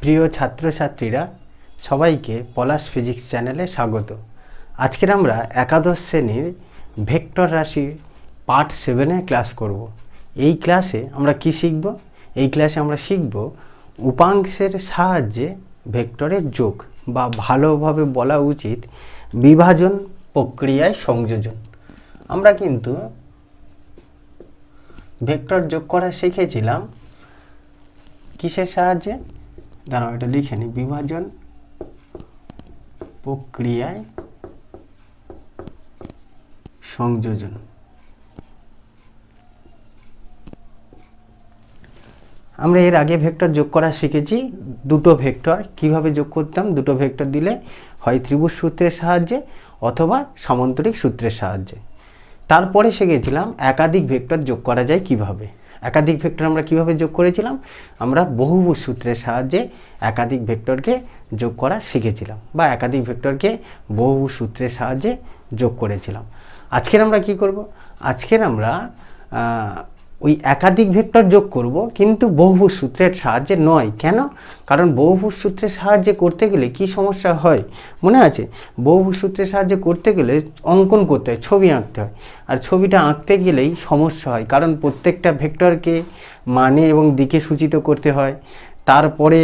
প্রিয় ছাত্রছাত্রীরা, সবাইকে পলাশ ফিজিক্স চ্যানেলে স্বাগত। আজকের আমরা একাদশ শ্রেণীর ভেক্টর রাশির পার্ট 7-এর ক্লাস করব। এই ক্লাসে আমরা কি শিখব? এই ক্লাসে আমরা শিখব উপাংশের সাহায্যে ভেক্টরের যোগ, বা ভালোভাবে বলা উচিত বিভাজন প্রক্রিয়ায় সংযোজন। আমরা কিন্তু ভেক্টর যোগ করা শিখেছিলাম কিসের সাহায্যে? দাঁড়াও, এটা লিখে নিই। বিভাজন প্রক্রিয়ায় সংযোজন। আমরা এর আগে ভেক্টর যোগ করা শিখেছি। দুটো ভেক্টর কিভাবে যোগ করতাম? দুটো ভেক্টর দিলে হয় ত্রিভুজ সূত্রের সাহায্যে অথবা সামান্তরিক সূত্রের সাহায্যে। তারপরে শিখেছিলাম একাধিক ভেক্টর যোগ করা যায় কিভাবে। একাধিক ভেক্টর আমরা কিভাবে যোগ করেছিলাম? আমরা বহুভুজ সূত্রের সাহায্যে একাধিক ভেক্টরকে যোগ করা শিখেছিলাম, বা একাধিক ভেক্টরকে বহুভুজ সূত্রের সাহায্যে যোগ করেছিলাম। আজকের আমরা কি করব? আজকের আমরা ওই একাধিক ভেক্টর যোগ করব, কিন্তু বহুভুজ সূত্রের সাহায্যে নয়। কেন? কারণ বহুভুজ সূত্রের সাহায্যে করতে গেলে কি সমস্যা হয় মনে আছে? বহুভুজ সূত্রের সাহায্যে করতে গেলে অঙ্কন করতে হয়, ছবি আঁকতে হয়। আর ছবিটা আঁকতে গেলেই সমস্যা হয়, কারণ প্রত্যেকটা ভেক্টরকে মানে এবং দিকে সূচিত করতে হয়, তারপরে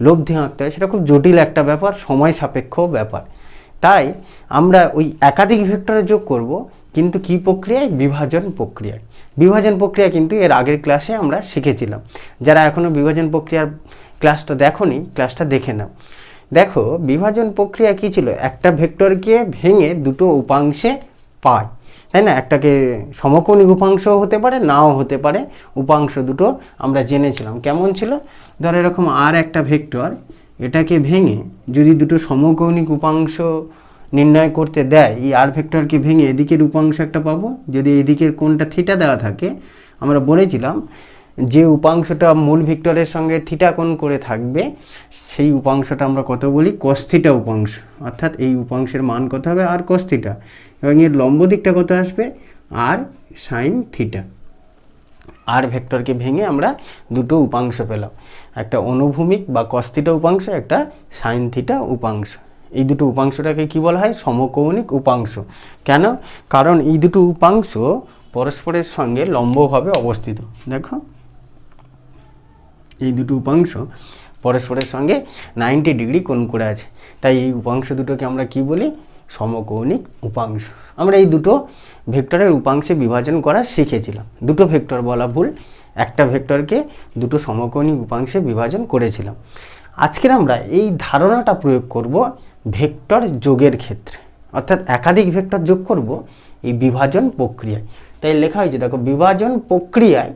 লব্ধি আঁকতে হয়। সেটা খুব জটিল একটা ব্যাপার, সময় সাপেক্ষ ব্যাপার। তাই আমরা ওই একাধিক ভেক্টরে যোগ করব, কিন্তু কি প্রক্রিয়ায়? বিভাজন প্রক্রিয়ায়। বিভাজন প্রক্রিয়া কিন্তু এর আগের ক্লাসে আমরা শিখেছিলাম। যারা এখনও বিভাজন প্রক্রিয়ার ক্লাসটা দেখোনি, ক্লাসটা দেখে নাও। দেখো, বিভাজন প্রক্রিয়া কি ছিল? একটা ভেক্টরকে ভেঙে দুটো উপাংশে পায়, তাই না? একটাকে সমকোণিক উপাংশ হতে পারে, নাও হতে পারে। উপাংশ দুটো আমরা জেনেছিলাম কেমন ছিল। ধর এরকম আর একটা ভেক্টর, এটাকে ভেঙে যদি দুটো সমকোণিক উপাংশ নির্ণয় করতে দেয়, এই আর ভেক্টরকে ভেঙে এদিকের উপাংশ একটা পাবো। যদি এদিকের কোণটা থিটা দেওয়া থাকে, আমরা বলেছিলাম যে উপাংশটা মূল ভেক্টরের সঙ্গে থিটা কোণ করে থাকবে, সেই উপাংশটা আমরা কত বলি? কস থিটা উপাংশ। অর্থাৎ এই উপাংশের মান কত হবে? আর কস থিটা। এবং এর লম্ব দিকটা কত আসবে? আর সাইন থিটা। আর ভেক্টরকে ভেঙে আমরা দুটো উপাংশ পেলাম, একটা অনুভূমিক বা কস থিটা উপাংশ, একটা সাইন থিটা উপাংশ। এই দুটো উপাংশটাকে কি বলা হয়? সমকৌণিক উপাংশ। কেন? কারণ এই দুটো উপাংশ পরস্পরের সঙ্গে লম্বভাবে অবস্থিত। দেখো, এই দুটো উপাংশ পরস্পরের সঙ্গে 90 ডিগ্রি কোণ করে আছে। তাই এই উপাংশ দুটোকে আমরা কি বলি? সমকৌণিক উপাংশ। আমরা এই দুটো ভেক্টরের উপাংশে বিভাজন করা শিখেছিলাম। দুটো ভেক্টর বলা ভুল, একটা ভেক্টরকে দুটো সমকৌণিক উপাংশে বিভাজন করেছিলাম। আজকের আমরা এই ধারণাটা প্রয়োগ করব ভেক্টর যোগের ক্ষেত্রে, অর্থাৎ একাধিক ভেক্টর যোগ করব এই বিভাজন প্রক্রিয়ায়। তাই লেখা হয়েছে, দেখো, বিভাজন প্রক্রিয়ায়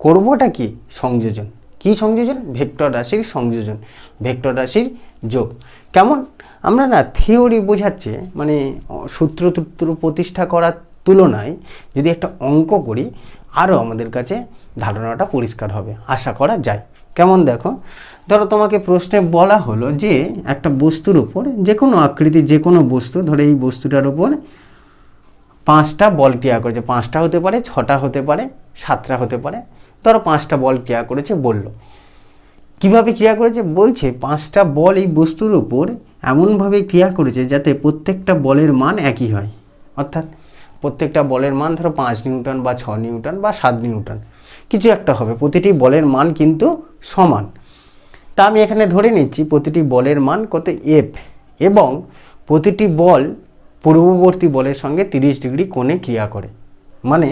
করবোটা কি? সংযোজন। কি সংযোজন? ভেক্টর রাশির সংযোজন, ভেক্টর রাশির যোগ। কেমন? আমরা না থিওরি বোঝাচ্ছে, মানে সূত্র প্রতিষ্ঠা করার তুলনায় যদি একটা অঙ্ক করি, আরও আমাদের কাছে ধারণাটা পরিষ্কার হবে, আশা করা যায়। কেমন? দেখো, ধরো তোমাকে প্রশ্নে বলা হলো যে একটা বস্তুর উপর, যে কোনো আকৃতির যে কোনো বস্তু, ধরো এই বস্তুটার উপর 5টা বল ক্রিয়া করেছে। 5টা হতে পারে, 6টা হতে পারে, 7টা হতে পারে। ধরো 5টা বল ক্রিয়া করেছে বলল। কিভাবে ক্রিয়া করেছে? বলছে 5টা বল এই বস্তুর উপর এমনভাবে ক্রিয়া করেছে যাতে প্রত্যেকটা বলের মান একই হয়। অর্থাৎ প্রত্যেকটা বলের মান ধরো 5 নিউটন বা 6 নিউটন বা 7 নিউটন, কিছু একটা হবে। প্রতিটি বলের মান কিন্তু সমান। তা আমি এখানে ধরে নিচ্ছি প্রতিটি বলের মান কত? এফ, এবং প্রতিটি বল পূর্ববর্তী বলের সঙ্গে 30 ডিগ্রি কোণে ক্রিয়া করে। মানে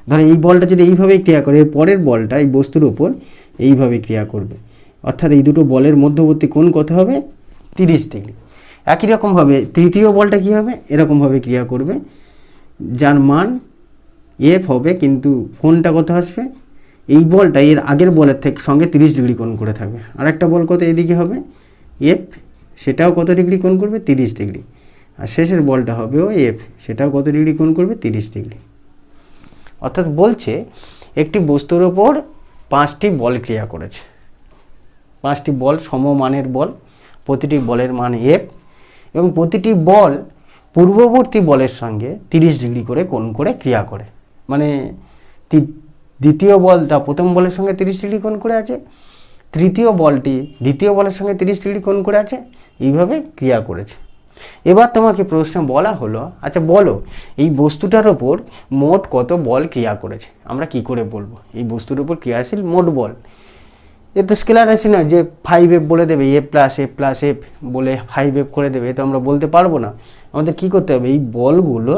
ধরো এই বলটা যদি এইভাবে ক্রিয়া করে, পরের বলটা এই বস্তুর উপর এইভাবে ক্রিয়া করবে। অর্থাৎ এই দুটো বলের মধ্যবর্তী কোণ কত হবে? 30 ডিগ্রি। একই রকমভাবে তৃতীয় বলটা কী হবে? এরকমভাবে ক্রিয়া করবে, যার মান এফ হবে, কিন্তু কোণটা কত আসবে? এই বলটা এর আগের বলের থেকে সঙ্গে 30 ডিগ্রি কোণ করে থাকবে। আর একটা বল কত এদিকে হবে? এফ, সেটাও কত ডিগ্রি কোণ করবে? 30 ডিগ্রি। আর শেষের বলটা হবেও এফ, সেটাও কত ডিগ্রি কোণ করবে? 30 ডিগ্রি। অর্থাৎ বলছে একটি বস্তুর ওপর 5টি বল ক্রিয়া করেছে। 5টি বল সমমানের বল, প্রতিটি বলের মান এফ, এবং প্রতিটি বল পূর্ববর্তী বলের সঙ্গে 30 ডিগ্রি করে কোণ করে ক্রিয়া করে। মানে দ্বিতীয় বলটা প্রথম বলের সঙ্গে 30 ডিগ্রি কোণ করে আছে, তৃতীয় বলটি দ্বিতীয় বলের সঙ্গে 30 ডিগ্রি কোণ করে আছে, এইভাবে ক্রিয়া করেছে। এবার তোমাকে প্রশ্ন বলা হলো, আচ্ছা বলো এই বস্তুটার ওপর মোট কত বল ক্রিয়া করেছে। আমরা কি করে বলবো এই বস্তুর উপর ক্রিয়াশীল মোট বল? এ তো স্কেলার রাশি নয় যে 5F বলে দেবে, A + F বলে 5F করে দেবে, এ তো আমরা বলতে পারবো না। আমাদের কি করতে হবে, এই বলগুলো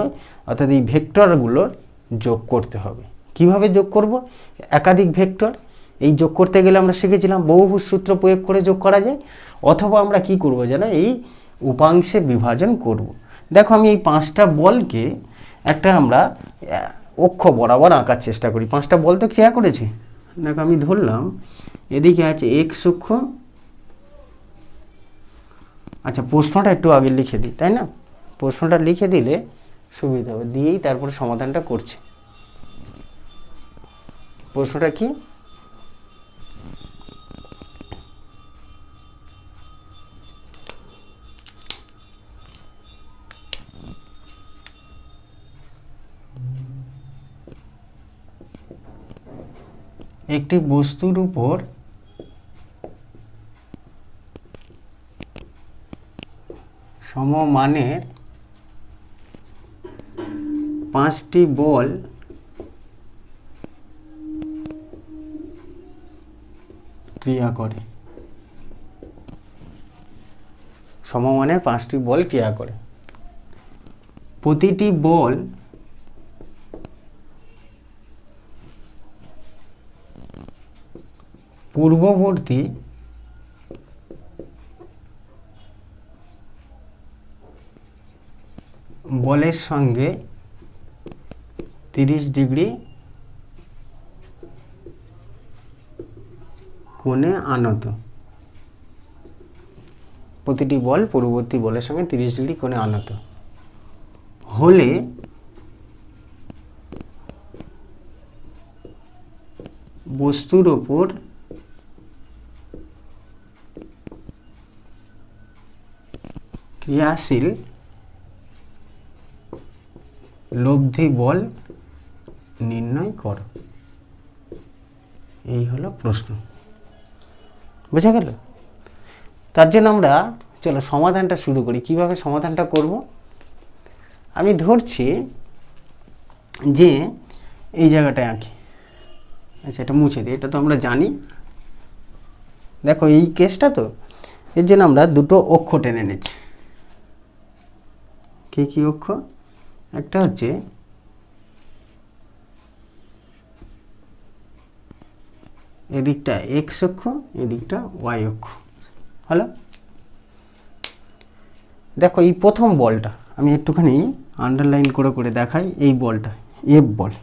অর্থাৎ এই ভেক্টরগুলোর যোগ করতে হবে। কিভাবে যোগ করব? একাধিক ভেক্টর এই যোগ করতে গেলে আমরা শিখেছিলাম বহুভুজ সূত্র প্রয়োগ করে যোগ করা যায়, অথবা আমরা কি করব জানো, এই উপাংশে বিভাজন করব। দেখো আমি এই 5টা বলকে একটা আমরা অক্ষ বরাবর আঁকার চেষ্টা করি। 5টা বল তো ক্রিয়া করেছি। দেখো আমি ধরলাম এদিকে আছে এক্স অক্ষ। আচ্ছা প্রশ্নটা একটু আগে লিখে দিই, তাই না? প্রশ্নটা লিখে দিলে সুবিধা হবে, দিয়েই তারপরে সমাধানটা করছি। প্রশ্নটা কি? একটি বস্তুর উপর সমমানের 5টি বল ক্রিয়া করে। সমমানের 5টি বল ক্রিয়া করে। প্রতিটি বল পূর্ববর্তী বলের সঙ্গে 30 ডিগ্রি কোণে আনত। প্রতিটি বল পূর্ববর্তী বলের সঙ্গে 30 ডিগ্রি কোণে আনত হলে বস্তুর ওপর ক্রিয়াশীল লব্ধি বল নির্ণয় করো। এই হলো প্রশ্ন। বোঝা গেল? তার জন্য আমরা চলো সমাধানটা শুরু করি। কিভাবে সমাধানটা করব? আমি ধরছি যে এই জায়গাটায় আঁকি। আচ্ছা এটা মুছে দিই, এটা তো আমরা জানি। দেখো এই কেসটা তো, এর জন্য আমরা দুটো অক্ষ টেনে নিচ্ছি। কি অক্ষ? একটা হচ্ছে এদিকটা এক্স অক্ষ, এদিকটা ওয়াই অক্ষ। হলো? দেখো এই প্রথম বলটা আমি একটুখানি আন্ডারলাইন করে দেখাই। এই বলটা এফ বল,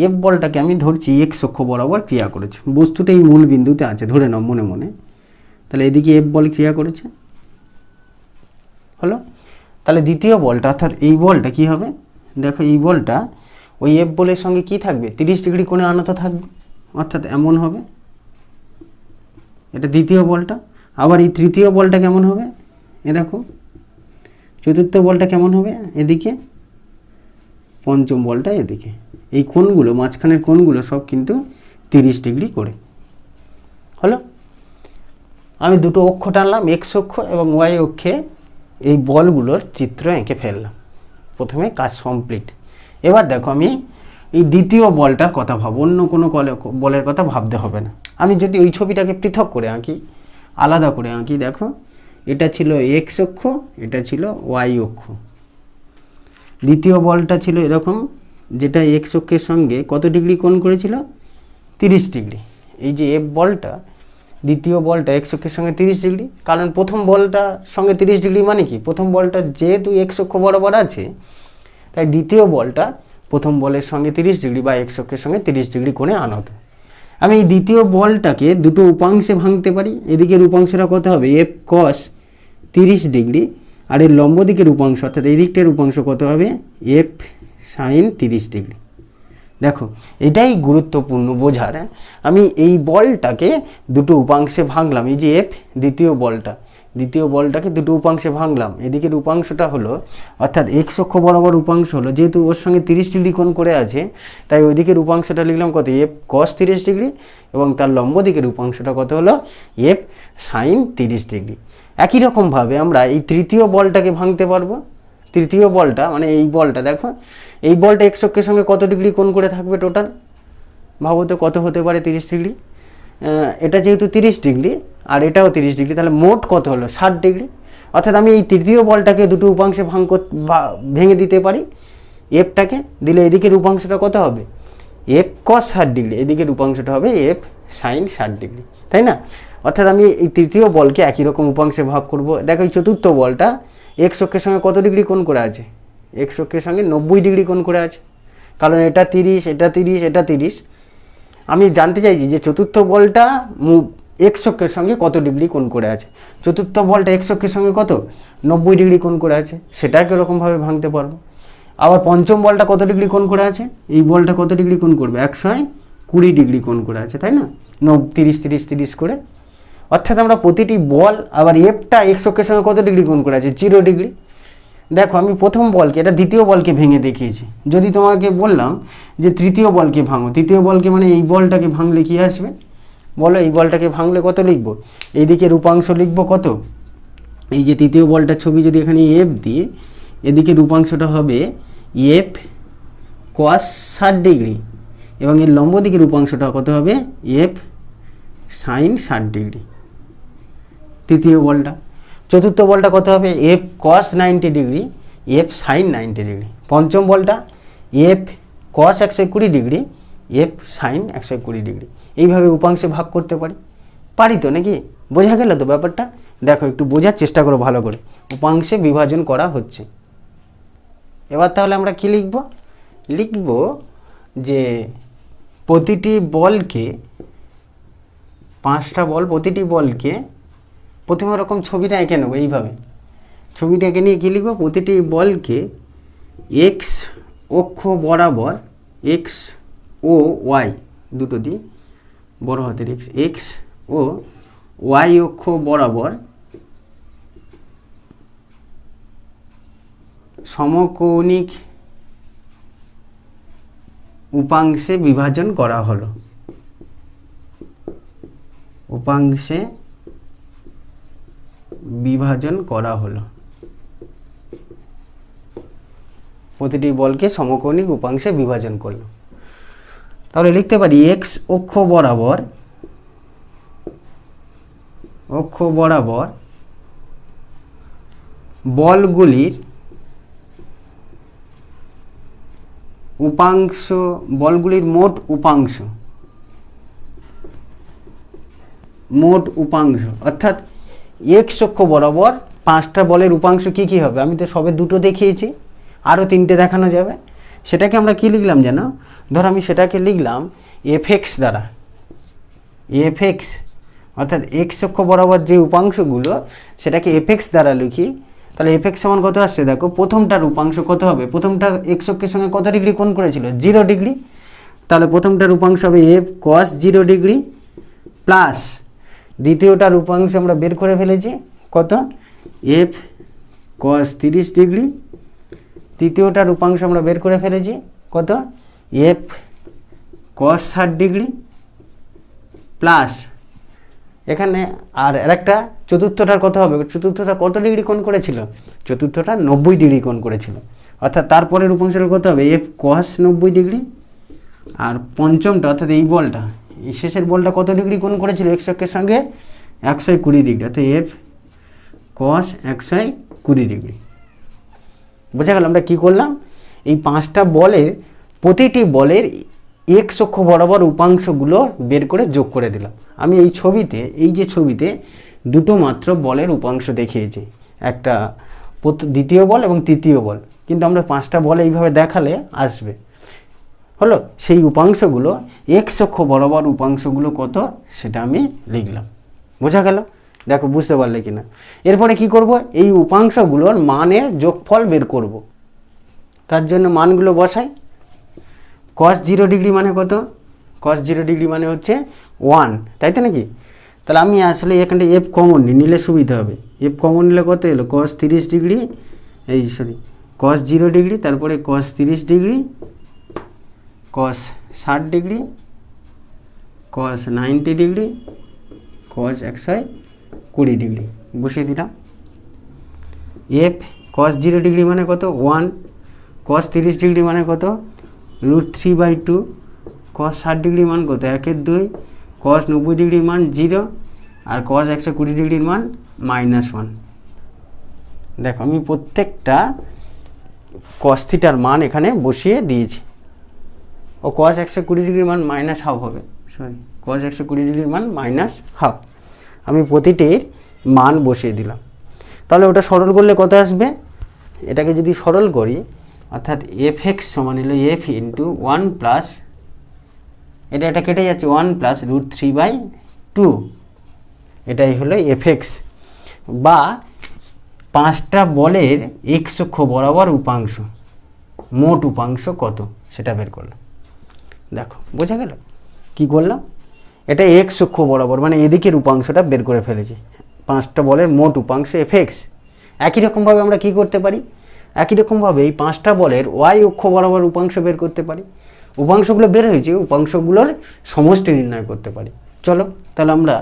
এফ বলটাকে আমি ধরছি এক্স অক্ষ বরাবর ক্রিয়া করেছে। বস্তুটা এই মূল বিন্দুতে আছে ধরে নাও মনে মনে। তাহলে এদিকে এফ বল ক্রিয়া করেছে। হলো? তাহলে দ্বিতীয় বলটা অর্থাৎ এই বলটা কি হবে? দেখো এই বলটা ওই এফ বলের সঙ্গে কি থাকবে? 30 ডিগ্রি কোণে আনত থাকবে, অর্থাৎ এমন হবে। এটা দ্বিতীয় বলটা। আবার এই তৃতীয় বলটা কেমন হবে? এরকম। চতুর্থ বলটা কেমন হবে? এদিকে। পঞ্চম বলটা এদিকে। এই কোণগুলো মাঝখানের কোণগুলো সব কিন্তু 30 ডিগ্রি করে। হলো? আমি দুটো অক্ষ টানলাম, এক্স অক্ষ এবং ওয়াই অক্ষে এই বলগুলোর চিত্র এঁকে ফেললাম। প্রথমে কাজ কমপ্লিট। এবার দেখো আমি এই দ্বিতীয় বলটার কথা ভাবো, অন্য কোনো বলের কথা ভাবতে হবে না। আমি যদি ওই ছবিটাকে পৃথক করে আঁকি, আলাদা করে আঁকি, দেখো এটা ছিল এক্স অক্ষ, এটা ছিল ওয়াই অক্ষ। দ্বিতীয় বলটা ছিল এরকম, যেটা এক্স অক্ষের সঙ্গে কত ডিগ্রি কোণ করেছিল? 30 ডিগ্রি। এই যে এফ বলটা, দ্বিতীয় বলটা এক্স অক্ষের সঙ্গে 30 ডিগ্রি, কারণ প্রথম বলটা সঙ্গে 30 ডিগ্রি মানে কি? প্রথম বলটা যেহেতু এক্স অক্ষ বরাবর আছে, তাই দ্বিতীয় বলটা প্রথম বলের সঙ্গে 30 ডিগ্রি বা এক্স অক্ষের সঙ্গে 30 ডিগ্রি কোণে আনত। আমি এই দ্বিতীয় বলটাকে দুটো উপাংশে ভাঙতে পারি। এদিকের উপাংশটা কত হবে? এফ কস 30 ডিগ্রি, আর এর লম্ব দিকের উপাংশ অর্থাৎ এই দিকটার উপাংশ কত হবে? F sine 30 degree. দেখো এটাই গুরুত্বপূর্ণ বোঝার। আমি এই বলটাকে দুটো উপাংশে ভাঙলাম, এই যে এফ দ্বিতীয় বলটাকে দুটো উপাংশে ভাঙলাম। এদিকের উপাংশটা হলো অর্থাৎ এক্স অক্ষ বরাবর উপাংশ হলো, যেহেতু ওর সঙ্গে 30 ডিগ্রি কোণ করে আছে তাই ওই দিকের উপাংশটা লিখলাম কত, এফ কস 30 ডিগ্রি, এবং তার লম্ব দিকের উপাংশটা কত হলো, এফ সাইন 30 ডিগ্রি। একই রকমভাবে আমরা এই তৃতীয় বলটাকে ভাঙতে পারবো। তৃতীয় বলটা মানে এই বলটা, দেখো এই বলটা এক্স অক্ষের সঙ্গে কত ডিগ্রি কোণ করে থাকবে টোটাল, ভাবো তো কত হতে পারে, 30 ডিগ্রি। এটা যেহেতু 30 ডিগ্রি আর এটাও 30 ডিগ্রি, তাহলে মোট কত হলো, 60 ডিগ্রি। অর্থাৎ আমি এই তৃতীয় বলটাকে দুটো উপাংশে ভেঙে দিতে পারি। এফটাকে দিলে এদিকের উপাংশটা কত হবে, এফ কস 60 ডিগ্রি, এদিকের উপাংশটা হবে এফ সাইন 60 ডিগ্রি, তাই না? অর্থাৎ আমি এই তৃতীয় বলকে একই রকম উপাংশে ভাগ করব। দেখো এই চতুর্থ বলটা এক্স অক্ষের সঙ্গে কত ডিগ্রি কোণ করে আছে, এক্স অক্ষের সঙ্গে 90 ডিগ্রি কোণ করে আছে, কারণ এটা 30, এটা 30, এটা 30। আমি জানতে চাইছি যে চতুর্থ বলটা এক্স অক্ষের সঙ্গে কত ডিগ্রি কোণ করে আছে। চতুর্থ বলটা এক্স অক্ষের সঙ্গে কত, 90 ডিগ্রি কোণ করে আছে, সেটাকে এরকমভাবে ভাঙতে পারবো। আবার পঞ্চম বলটা কত ডিগ্রি কোণ করে আছে, এই বলটা কত ডিগ্রি কোণ করবে, 120 ডিগ্রি কোণ করে আছে, তাই না? 30 30 30 করে। অর্থাৎ আমরা প্রতিটি বল, আবার এফটা এক্স অক্ষের সঙ্গে কত ডিগ্রি কোণ করে আছে, 0 ডিগ্রি। দেখো আমি প্রথম বলকে, এটা দ্বিতীয় বলকে ভেঙে দেখিয়েছি। যদি তোমাকে বললাম যে তৃতীয় বলকে ভাঙো, তৃতীয় বলকে মানে এই বলটাকে ভাঙলে কি আসবে বলো, এই বলটাকে ভাঙলে কত লিখবো, এইদিকে রূপাংশ লিখবো কত, এই যে তৃতীয় বলটার ছবি যদি এখানে এফ দিই, এদিকে রূপাংশটা হবে এফ কস 60 ডিগ্রি, এবং এর লম্ব দিকের রূপাংশটা কত হবে, এফ সাইন 60 ডিগ্রি তৃতীয় বলটা। চতুর্থ বলটা কত হবে, F cos 90 degree, F sine 90 degree. পঞ্চম বলটা F cos 120 degree, F sine 120 degree. এইভাবে উপাংশে ভাগ করতে পারি তো নাকি? বোঝা গেল তো ব্যাপারটা? দেখো একটু বোঝার চেষ্টা করো ভালো করে। উপাংশে বিভাজন করা হচ্ছে। এবার তাহলে আমরা কি লিখব যে প্রতিটি বলকে, 5টা বল, প্রতিটি বলকে প্রথমে ওরকম ছবিটা এঁকে নেবো। এইভাবে ছবিটা এঁকে নিয়ে কী লিখবো, প্রতিটি বলকে এক্স অক্ষ বরাবর, এক্স ও ওয়াই দুটো দিই, বড় হাতের এক্স ও ওয়াই অক্ষ বরাবর সমকৌণিক উপাংশে বিভাজন করা হলো। উপাংশে বিভাজন করা হলো, প্রতিটি বলকে সমকৌণিক উপাংশে বিভাজন করলো। তাহলে লিখতে পারি এক্স অক্ষ বরাবর বলগুলির উপাংশ, বলগুলির মোট উপাংশ অর্থাৎ এক্স অক্ষ বরাবর 5টা বলের উপাংশ কি হবে, আমি তো সবে 2টো দেখিয়েছি, আরও 3টে দেখানো যাবে। সেটাকে আমরা কি লিখলাম যেন, ধর আমি সেটাকে লিখলাম এফএক্স দ্বারা, এফএক্স অর্থাৎ এক্স অক্ষ বরাবর যে উপাংশগুলো সেটাকে এফএক্স দ্বারা লিখি। তাহলে এফএক্স সমান কত আসছে, দেখো প্রথমটার উপাংশ কত হবে, প্রথমটা এক্স অক্ষের সঙ্গে কত ডিগ্রি কোণ করেছিল, 0 ডিগ্রি। তাহলে প্রথমটার উপাংশ হবে এফ কস 0 ডিগ্রি প্লাস দ্বিতীয়টার উপাংশ আমরা বের করে ফেলেছি কত, এফ কস 30 ডিগ্রি। তৃতীয়টার উপাংশ আমরা বের করে ফেলেছি কত, এফ কস 60 ডিগ্রি প্লাস এখানে আর একটা চতুর্থটার কত হবে, চতুর্থটা কত ডিগ্রি কোণ করেছিল, চতুর্থটা 90 ডিগ্রি কোণ করেছিল। অর্থাৎ তারপরের উপাংশটা কত হবে, এফ কস 90 ডিগ্রি। আর পঞ্চমটা অর্থাৎ এই বলটা, এই শেষের বলটা কত ডিগ্রি কোণ করেছিল এক্স অক্ষের সঙ্গে, 120 ডিগ্রি, অর্থাৎ এফ কস 120 ডিগ্রি। বোঝা গেল আমরা কী করলাম, এই 5টা বলের প্রতিটি বলের এক্স অক্ষ বরাবর উপাংশগুলো বের করে যোগ করে দিলাম। আমি এই ছবিতে, এই যে ছবিতে দুটো মাত্র বলের উপাংশ দেখিয়েছি, একটা দ্বিতীয় বল এবং তৃতীয় বল, কিন্তু আমরা 5টা বল এইভাবে দেখালে আসবে। হলো, সেই উপাংশগুলো এক্স অক্ষ বরাবর উপাংশগুলো কত সেটা আমি লিখলাম। বোঝা গেল? দেখো বুঝতে পারলে কিনা। এরপরে কি করব, এই উপাংশগুলোর মানের যোগফল বের করব। তার জন্য মানগুলো বসাই। কস 0 ডিগ্রি মানে কত? কস 0 ডিগ্রি মানে হচ্ছে 1, তাই তো নাকি? তাহলে আমি আসলে এখানটা এফ কমন নিলে সুবিধা হবে। এফ কমন নিলে কত এলো? কস 30 ডিগ্রি, কস 0 ডিগ্রি, তারপরে কস 30 ডিগ্রি, কস 60 ডিগ্রি, কস 90 ডিগ্রি, কস 120 ডিগ্রি বসিয়ে দিলাম। এফ কস 0 ডিগ্রি মানে কত? 1, কস 30 ডিগ্রি মানে কত? √3/2, কস 60 ডিগ্রি মান কত? 1/2, কস 90 ডিগ্রির মান 0, আর কস 120 ডিগ্রির মান -1। দেখো আমি প্রত্যেকটা কস থিটার মান এখানে বসিয়ে দিয়েছি। ও কস 120 ডিগ্রির মান -1/2 হবে, কস 120 ডিগ্রির মান -1/2। আমি প্রতিটির মান বসিয়ে দিলাম। তাহলে ওটা সরল করলে কত আসবে? এটাকে যদি সরল করি, অর্থাৎ এফ এক্স সমান হলো এফ ইন্টু 1 প্লাস, এটা কেটে যাচ্ছে 1 প্লাস √3/2, এটাই হলো এফ এক্স, বা 5টা বলের এক্স অক্ষ বরাবর উপাংশ, মোট উপাংশ কত সেটা বের করলাম। দেখো বোঝা গেল কি করলাম? এটা এক্স অক্ষ বরাবর মানে এদিকের উপাংশটা বের করে ফেলেছি, 5টা বলের মোট উপাংশ এফ এক্স। একই রকমভাবে আমরা কি করতে পারি? একই রকমভাবে এই 5টা বলের ওয়াই অক্ষ বরাবর উপাংশ বের করতে পারি। উপাংশগুলো বের হয়েছে, উপাংশগুলোর সমষ্টি নির্ণয় করতে পারি। চলো তাহলে আমরা,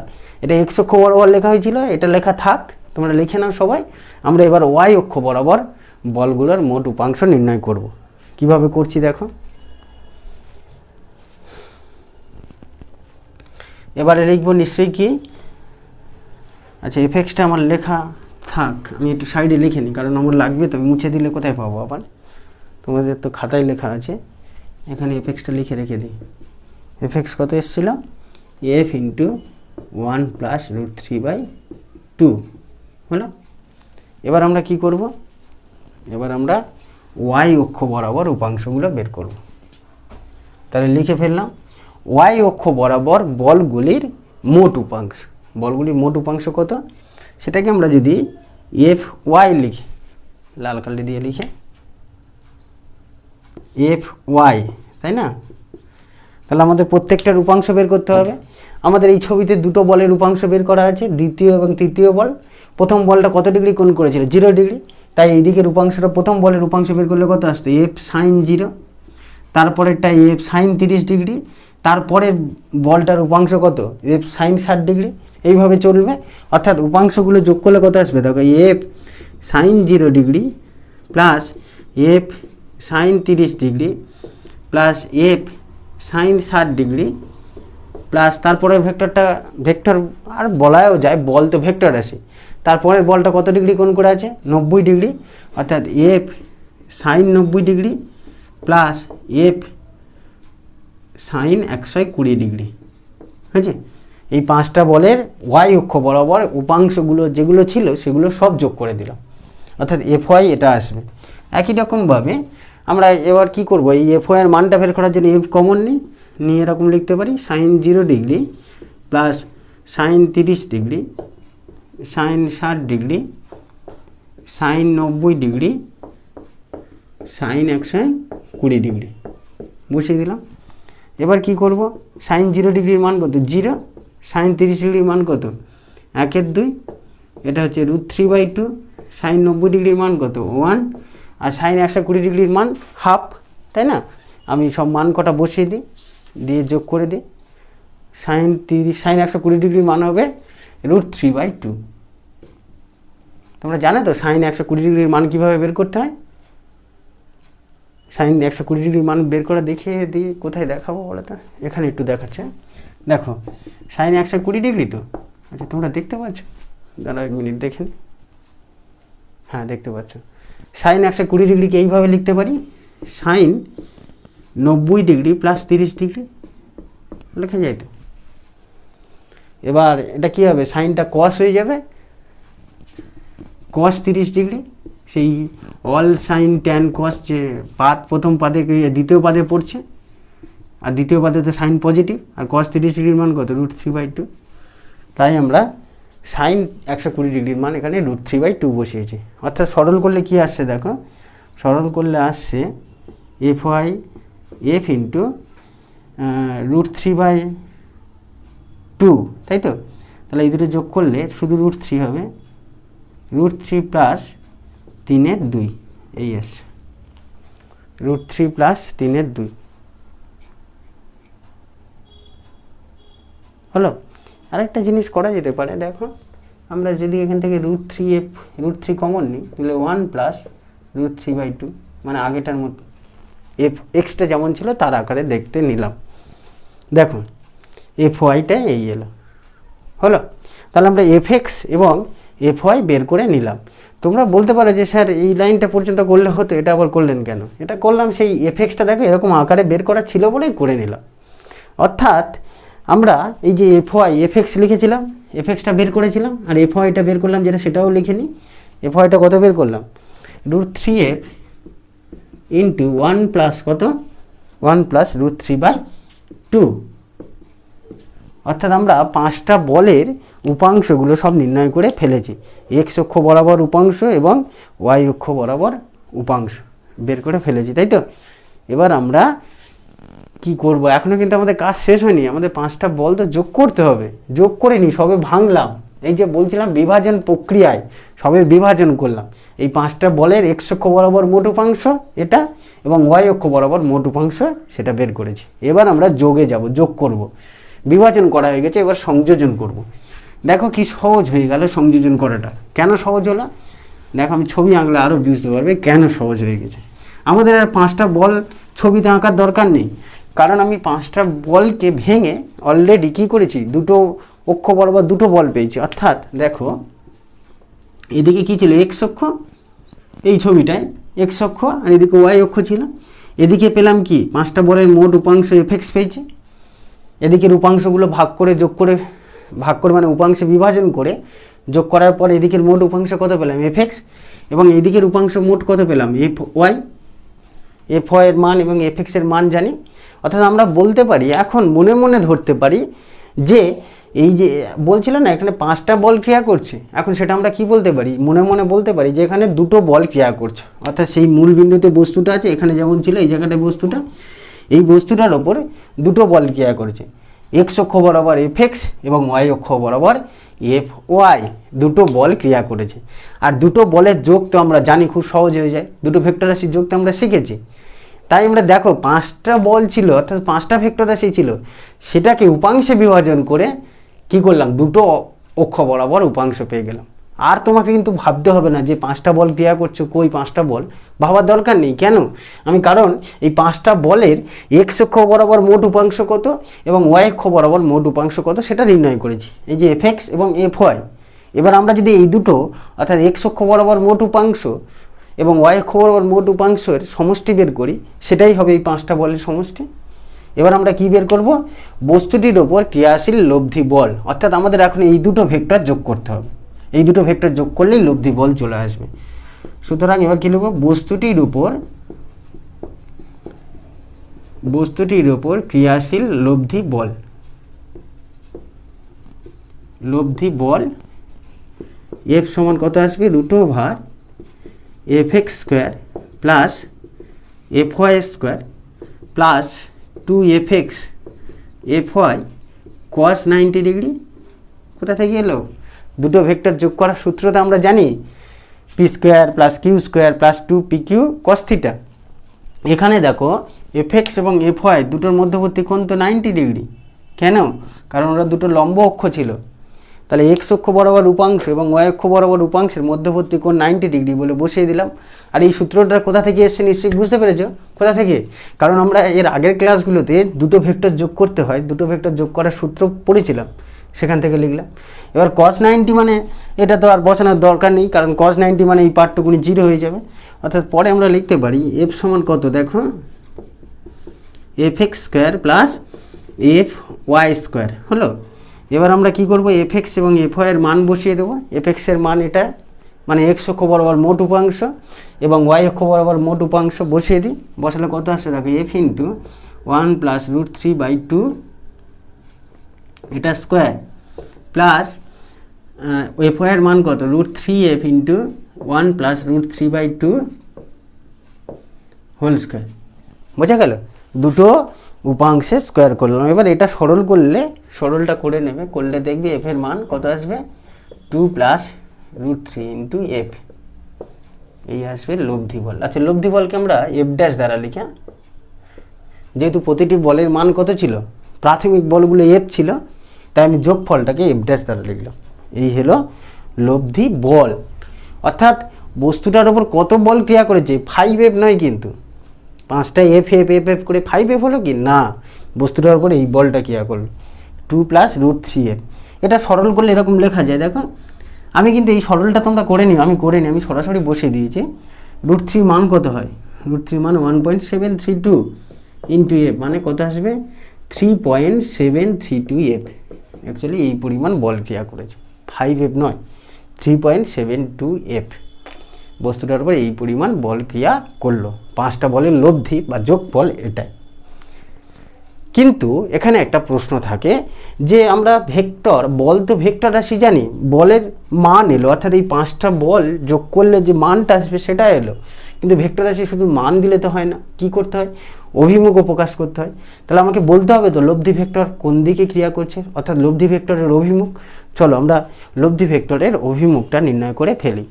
এটা এক্স অক্ষ বরাবর লেখা হয়েছিল, এটা লেখা থাক, তোমরা লিখে নাও সবাই। আমরা এবার ওয়াই অক্ষ বরাবর বলগুলোর মোট উপাংশ নির্ণয় করব। কিভাবে করছি দেখো। এবারে লিখবো নিশ্চয়ই কি, আচ্ছা এফ এক্সটা আমার লেখা থাক, আমি একটু সাইডে লিখে নিই, কারণ আমার লাগবে তো, মুছে দিলে কোথায় পাবো আবার? তোমাদের তো খাতায় লেখা আছে, এখানে এফ এক্সটা লিখে রেখে দিই। এফ এক্স কত এসেছিল? এফ ইন্টু 1 প্লাস √3/2 হলো। এবার আমরা কি করব? এবার আমরা ওয়াই অক্ষ বরাবর উপাংশগুলো বের করব। তাহলে লিখে ফেললাম, ওয়াই অক্ষ বরাবর বলগুলির মোট উপাংশ। বলগুলির মোট উপাংশ কত সেটাকে আমরা যদি এফ ওয়াই লিখি, লাল কালি দিয়ে লিখে এফ ওয়াই, তাই না? তাহলে আমাদের প্রত্যেকটার উপাংশ বের করতে হবে। আমাদের এই ছবিতে দুটো বলের উপাংশ বের করা আছে, দ্বিতীয় এবং তৃতীয় বল। প্রথম বলটা কত ডিগ্রি কোণ করেছিল? 0 ডিগ্রি। তাই এই দিকের উপাংশটা, প্রথম বলের উপাংশ বের করলে কত আসতো? এফ সাইন 0, তারপরেরটা এফ সাইন 30 ডিগ্রি, তারপরের বলটার উপাংশ কত? F sine 60 degree. এইভাবে চলবে, অর্থাৎ উপাংশগুলো যোগ করলে কত আসবে? দেখো F sine 0 degree plus F sine 30 degree plus F sine 60 degree plus তারপরে ভেক্টর আর বলাও যায়, বল তো ভেক্টর আসে। তারপরের বলটা কত ডিগ্রি কোণ করে আছে? 90 ডিগ্রি, অর্থাৎ F sine 90 degree plus F sine 120 degree. হয়েছে? এই 5টা বলের ওয়াই অক্ষ বরাবর উপাংশগুলো যেগুলো ছিল সেগুলো সব যোগ করে দিলাম, অর্থাৎ এফ ওয়াই এটা আসবে। একই রকমভাবে আমরা এবার কি করব? এই এফ ওয়াই এর মানটা বের করার জন্য এফ কমন নিয়ে এরকম লিখতে পারি, sine 0 degree plus sine 30 degree, sine 60 degree, sine 90 degree, sine 120 degree বসিয়ে দিলাম। এবার কি করব? সাইন 0 ডিগ্রির মান কত? 0। সাইন 30 ডিগ্রির মান কত? 1/2। এটা হচ্ছে √3/2। সাইন 90 ডিগ্রির মান কত? 1। আর সাইন 120 ডিগ্রির মান 1/2, তাই না? আমি সব মান কটা বসিয়ে দিই, দিয়ে যোগ করে দিই। সাইন 120 ডিগ্রির মান হবে √3/2। তোমরা জানো তো সাইন 120 ডিগ্রির মান কীভাবে বের করতে হয়? সাইন 120 ডিগ্রির মান বের করে দেখিয়ে দিই। কোথায় দেখাবো বলো তো? এখানে একটু দেখাচ্ছে, দেখো সাইন 120 ডিগ্রি তো, আচ্ছা তোমরা দেখতে পাচ্ছ? দাঁড়াও 1 মিনিট দেখেন। হ্যাঁ দেখতে পাচ্ছ। সাইন 120 ডিগ্রিকে এইভাবে লিখতে পারি, সাইন 90 ডিগ্রি প্লাস 30 ডিগ্রি লেখা যায় তো। এবার এটা কী হবে? সাইনটা কস হয়ে যাবে, কস 30 ডিগ্রি। সেই অল সাইন ট্যান কস যে পাদ প্রথম পাদে দ্বিতীয় পাদে পড়ছে, আর দ্বিতীয় পাদে তো সাইন পজিটিভ, আর কস 30 ডিগ্রির মান কত? √3/2। তাই আমরা সাইন 120 ডিগ্রির মান এখানে √3/2 বসিয়েছি। অর্থাৎ সরল করলে কি আসছে দেখো, সরল করলে আসছে এফ ওয়াই এফ ইন্টু √3/2, তাই তো? তাহলে এই দুটো যোগ করলে শুধু √3 হবে, √3 প্লাস 3/2, এই আসছে √3 প্লাস 3/2 হলো। আরেকটা জিনিস করা যেতে পারে, দেখো আমরা যদি এখান থেকে √3 কমন নিই, তাহলে 1 প্লাস √3/2, মানে আগেটার মতো এক্সটা যেমন ছিল তার আকারে দেখতে নিলাম। দেখো এফ ওয়াইটা এই এলো, হলো। তাহলে আমরা এফ এক্স এবং এফ ওয়াই বের করে নিলাম। তোমরা বলতে পারো যে স্যার এই লাইনটা পর্যন্ত করলে হতো, এটা আবার করলেন কেন? এটা করলাম সেই এফ এক্সটা দেখো এরকম আকারে বের করা ছিল বলেই করে নিলাম। অর্থাৎ আমরা এই যে এফ ওয়াই এফ এক্স লিখেছিলাম, এফ এক্সটা বের করেছিলাম, আর এফ ওয়াইটা বের করলাম যেটা, সেটাও লিখে নিই। এফ ওয়াইটা কত বের করলাম? √3f ইন্টু 1 প্লাস কত? 1 প্লাস √3/2। অর্থাৎ আমরা 5টা বলের উপাংশগুলো সব নির্ণয় করে ফেলেছি। এক্স অক্ষ বরাবর উপাংশ এবং ওয়াই অক্ষ বরাবর উপাংশ বের করে ফেলেছি, তাই তো? এবার আমরা কি করব? এখনও কিন্তু আমাদের কাজ শেষ হয়নি, আমাদের 5টা বল তো যোগ করতে হবে। যোগ করে নি, সবে ভাঙলাম। এই যে বলছিলাম বিভাজন প্রক্রিয়ায় সবে বিভাজন করলাম। এই 5টা বলের এক্স অক্ষ বরাবর মোট উপাংশ এটা, এবং ওয়াই অক্ষ বরাবর মোট উপাংশ সেটা বের করেছি। এবার আমরা যোগে যাব, যোগ করব। বিভাজন করা হয়ে গেছে, এবার সংযোজন করব। দেখো কি সহজ হয়ে গেল সংযোজন করাটা। কেন সহজ হলো? দেখো আমি ছবি আঁকলে আরও বুঝতে পারবে কেন সহজ হয়ে গেছে। আমাদের আর 5টা বল ছবিতে আঁকার দরকার নেই, কারণ আমি 5টা বলকে ভেঙে অলরেডি কী করেছি, দুটো অক্ষ বরাবর দুটো বল পেয়েছি। অর্থাৎ দেখো এদিকে কী ছিল? এক্স অক্ষ, এই ছবিটায় এক্স অক্ষ, আর এদিকে ওয়াই অক্ষ ছিল। এদিকে পেলাম কি? 5টা বলের মোট উপাংশ এফ এক্স পেয়েছি। এদিকের উপাংশগুলো ভাগ করে যোগ করে মানে উপাংশে বিভাজন করে যোগ করার পর এদিকের মোট উপাংশ কত পেলাম? F x. এবং এদিকের উপাংশ মোট কত পেলাম? F Y. এফ ওয়াইয়ের মান এবং এফ এক্সের মান জানি। অর্থাৎ আমরা বলতে পারি, এখন মনে মনে ধরতে পারি যে এই যে বলছিল না এখানে 5টা বল ক্রিয়া করছে, এখন সেটা আমরা কি বলতে পারি? মনে মনে বলতে পারি যে এখানে দুটো বল ক্রিয়া করছে। অর্থাৎ সেই মূল বিন্দুতে বস্তুটা আছে, এখানে যেমন ছিল এই জায়গাটায় বস্তুটা, এই বস্তুটার ওপর দুটো বল ক্রিয়া করেছে। এক্স অক্ষ বরাবর এফ এক্স এবং ওয়াই অক্ষ বরাবর এফ ওয়াই, দুটো বল ক্রিয়া করেছে। আর দুটো বলের যোগ তো আমরা জানি খুব সহজ হয়ে যায়, দুটো ভেক্টর রাশির যোগ তো আমরা শিখেছি। তাই আমরা দেখো 5টা বল ছিল, অর্থাৎ 5টা ভেক্টর রাশি ছিল, সেটাকে উপাংশে বিভাজন করে কি করলাম? দুটো অক্ষ বরাবর উপাংশ পেয়ে গেলাম। আর তোমাকে কিন্তু ভাবতে হবে না যে 5টা বল ক্রিয়া করছো, কই 5টা বল, ভাবার দরকার নেই। কেন? কারণ এই 5টা বলের এক্স অক্ষ বরাবর মোট উপাংশ কত এবং ওয়াই অক্ষ বরাবর মোট উপাংশ কত সেটা নির্ণয় করেছি, এই যে এফ এক্স এবং এফ ওয়াই। এবার আমরা যদি এই দুটো, অর্থাৎ এক্স অক্ষ বরাবর মোট উপাংশ এবং ওয়াই অক্ষ বরাবর মোট উপাংশের সমষ্টি বের করি, সেটাই হবে এই 5টা বলের সমষ্টি। এবার আমরা কি বের করব? বস্তুটির ওপর ক্রিয়াশীল লব্ধি বল। অর্থাৎ আমাদের এখন এই দুটো ভেক্টর যোগ করতে হবে, এই দুটো ভেক্টর যোগ করলেই লব্ধি বল চলে আসবে। সুতরাং এবার কি লিখব? বস্তুটির ওপর ক্রিয়াশীল লব্ধি বল এফ সমান কত আসবে? √fx² plus fy² plus 2fx fy cos 90 degree. কোথা থেকে এলো? দুটো ভেক্টর যোগ করার সূত্র তো আমরা জানি, p² plus q² plus 2pq cos θ। এখানে দেখো fx এবং fy দুটোর মধ্যবর্তী কোণ তো 90 ডিগ্রি। কেন? কারণ ওরা দুটো লম্ব অক্ষ ছিল। তাহলে এক্স অক্ষ বরাবর উপাংশ এবং ওয়াই অক্ষ বরাবর উপাংশের মধ্যবর্তী কোণ 90 ডিগ্রি বলে বসিয়ে দিলাম। আর এই সূত্রটা কোথা থেকে এসছে নিশ্চয়ই বুঝতে পেরেছো? কোথা থেকে? কারণ আমরা এর আগের ক্লাসগুলোতে দুটো ভেক্টর যোগ করতে হয়, দুটো ভেক্টর যোগ করার সূত্র পড়েছিলাম, সেখান থেকে লিখলাম। এবার cos 90 মানে এটা তো আর বসানোর দরকার নেই, কারণ cos 90 মানে এই পার্টটুকুনি 0 হয়ে যাবে। অর্থাৎ পরে আমরা লিখতে পারি এফ সমান কত? দেখো fx² প্লাস fy² হলো। এবার আমরা কি করব? fx এবং fy এর মান বসিয়ে দেবো। fx এর মান এটা, মানে এক্স অক্ষ বরাবর মোট উপাংশ এবং ওয়াই অক্ষ বরাবর মোট উপাংশ বসিয়ে দিই। বসালে কত আসছে দেখো? f ইন্টু 1 প্লাস √3/2 এটা স্কোয়ার প্লাস fy এর মান কত? √3f into 1 plus √3/2 whole square. বোঝা গেল? দুটো উপাংশে স্কোয়ার করলাম। এবার এটা সরল করলে, সরলটা করে নেবে, করলে দেখবি এফের মান কত আসবে, 2 প্লাস রুট 3 ইন্টু এফ, এই আসবে লব্ধি বল। আচ্ছা, লব্ধি বলকে আমরা এফ ড্যাশ দ্বারা লিখা, যেহেতু প্রতিটি বলের মান কত ছিল, প্রাথমিক বলগুলো এফ ছিল, তাই আমি যোগফলটাকে এফ ড্যাশ দ্বারা লিখলাম। এই হলো লব্ধি বল, অর্থাৎ বস্তুটার ওপর কত বল ক্রিয়া করেছে, 5F নয় কিন্তু 5টা এফ এফ এফ এফ করে 5F হলো কি না, বস্তুটার উপর এই বলটা ক্রিয়া করলো 2 প্লাস রুট 3F। এটা সরল করলে এরকম লেখা যায়, দেখো আমি কিন্তু এই সরলটা তোমরা করে নিও, আমি করে নিই, আমি সরাসরি বসিয়ে দিয়েছি। রুট 3 মান কত হয়, রুট 3 মান 1.732 ইন্টু এফ, মানে কত আসবে 3.732 এফ। অ্যাকচুয়ালি এই পরিমাণ বল ক্রিয়া করেছে, 5F নয়, 3.72 এফ বস্তুটার উপর এই পরিমাণ বল ক্রিয়া করলো। 5টা বলের লব্ধি বা যোগফল এটাই। কিন্তু এখানে একটা প্রশ্ন থাকে যে আমরা ভেক্টর, বল তো ভেক্টর রাশি জানি, বলের মান এলো, অর্থাৎ এই 5টা বল যোগ করলে যে মানটা আসবে সেটা এলো, কিন্তু ভেক্টর রাশি শুধু মান দিলে তো হয় না, কি করতে হয়, অভিমুখও প্রকাশ করতে হয়। তাহলে আমাকে বলতে হবে তো লব্ধি ভেক্টর কোন দিকে ক্রিয়া করছে, অর্থাৎ লব্ধি ভেক্টরের অভিমুখ। চলো আমরা লব্ধি ভেক্টরের অভিমুখটা নির্ণয় করে ফেলি।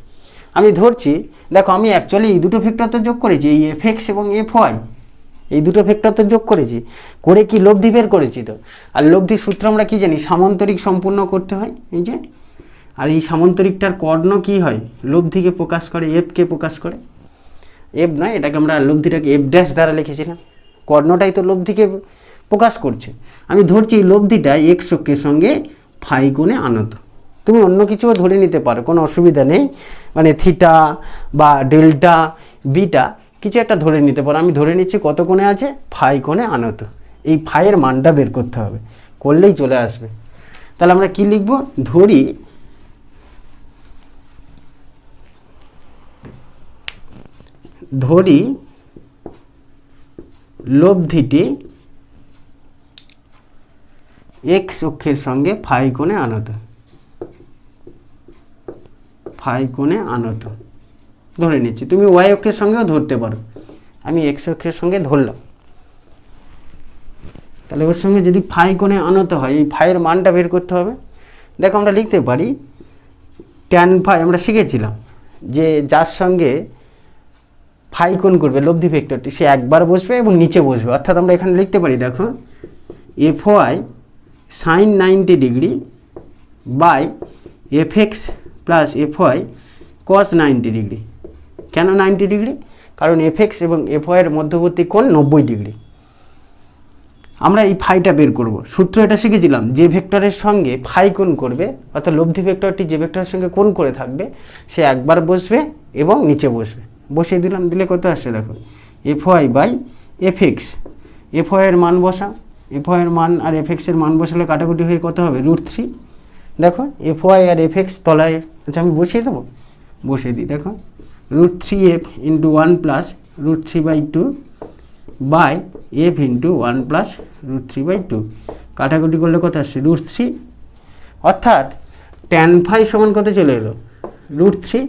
আমি ধরছি, দেখো আমি অ্যাকচুয়ালি এই দুটো ভেক্টর তো যোগ করেছি, এই এফ এক্স এবং এফ ওয়াই, এই দুটো ভেক্টর তো যোগ করেছি, করে কি লব্ধি বের করেছি তো। আর লব্ধির সূত্র আমরা কি জানি, সামান্তরিক সম্পূর্ণ করতে হয়, এই যে, আর এই সামান্তরিকটার কর্ণ কি হয়, লব্ধিকে প্রকাশ করে, এফকে প্রকাশ করে, এফ নয়, এটাকে আমরা লব্ধিটাকে এফ ড্যাশ দ্বারা লিখেছিলাম, কর্ণটাই তো লব্ধিকে প্রকাশ করছে। আমি ধরছি এই লব্ধিটা এক্স অক্ষের সঙ্গে ফাই কোণে আনত। তুমি অন্য কিছুও ধরে নিতে পারো, কোনো অসুবিধা নেই, মানে থিটা বা ডেল্টা বিটা কিছু একটা ধরে নিতে পারো। আমি ধরে নিচ্ছি কত কোণে আছে, ফাই কোণে আনত। এই ফাইয়ের মানটা বের করতে হবে, করলেই চলে আসবে। তাহলে আমরা কি লিখব, ধরি লব্ধিটি এক্স অক্ষের সঙ্গে ফাই কোণে আনত, ফাই কোণে আনত ধরে নিচ্ছি। তুমি ওয়াই অক্ষের সঙ্গেও ধরতে পারো, আমি এক্স অক্ষের সঙ্গে ধরলাম। তাহলে ওর সঙ্গে যদি ফাই কোণে আনত হয়, এই ফাইয়ের মানটা বের করতে হবে। দেখো আমরা লিখতে পারি ট্যান ফাই, আমরা শিখেছিলাম যে যার সঙ্গে ফাই কোণ করবে লব্ধি ভেক্টরটি, সে একবার বসবে এবং নিচে বসবে, অর্থাৎ আমরা এখানে লিখতে পারি, দেখো F Y sine 90 degree by F X plus F Y cos 90 degree. কেন 90 ডিগ্রি, কারণ এফ এক্স এবং এফ ওয়াইয়ের মধ্যবর্তী কোণ 90 ডিগ্রি। আমরা এই ফাইটা বের করব, সূত্র এটা শিখেছিলাম, যে ভেক্টরের সঙ্গে ফাই কোণ করবে, অর্থাৎ লব্ধি ভেক্টরটি যে ভেক্টরের সঙ্গে কোণ করে থাকবে, সে একবার বসবে এবং নিচে বসবে। বসিয়ে দিলাম, দিলে কত আসছে দেখো, F Y by F X, F ওয়াইয়ের মান বসা, এফ ওয়াইয়ের মান আর এফ এক্সের মান বসালে কাটাকুটি হয়ে কত হবে, রুট 3। দেখো এফ ওয়াই আর এফ এক্স তলায়, আচ্ছা আমি বসিয়ে দেবো, বসিয়ে দিই, দেখো root 3F into 1 plus root 3/2 by F into 1 plus root 3/2, কাটাকুটি করলে কত আসছে, রুট 3। অর্থাৎ ট্যান ফাই সমান কত চলে এলো, রুট 3।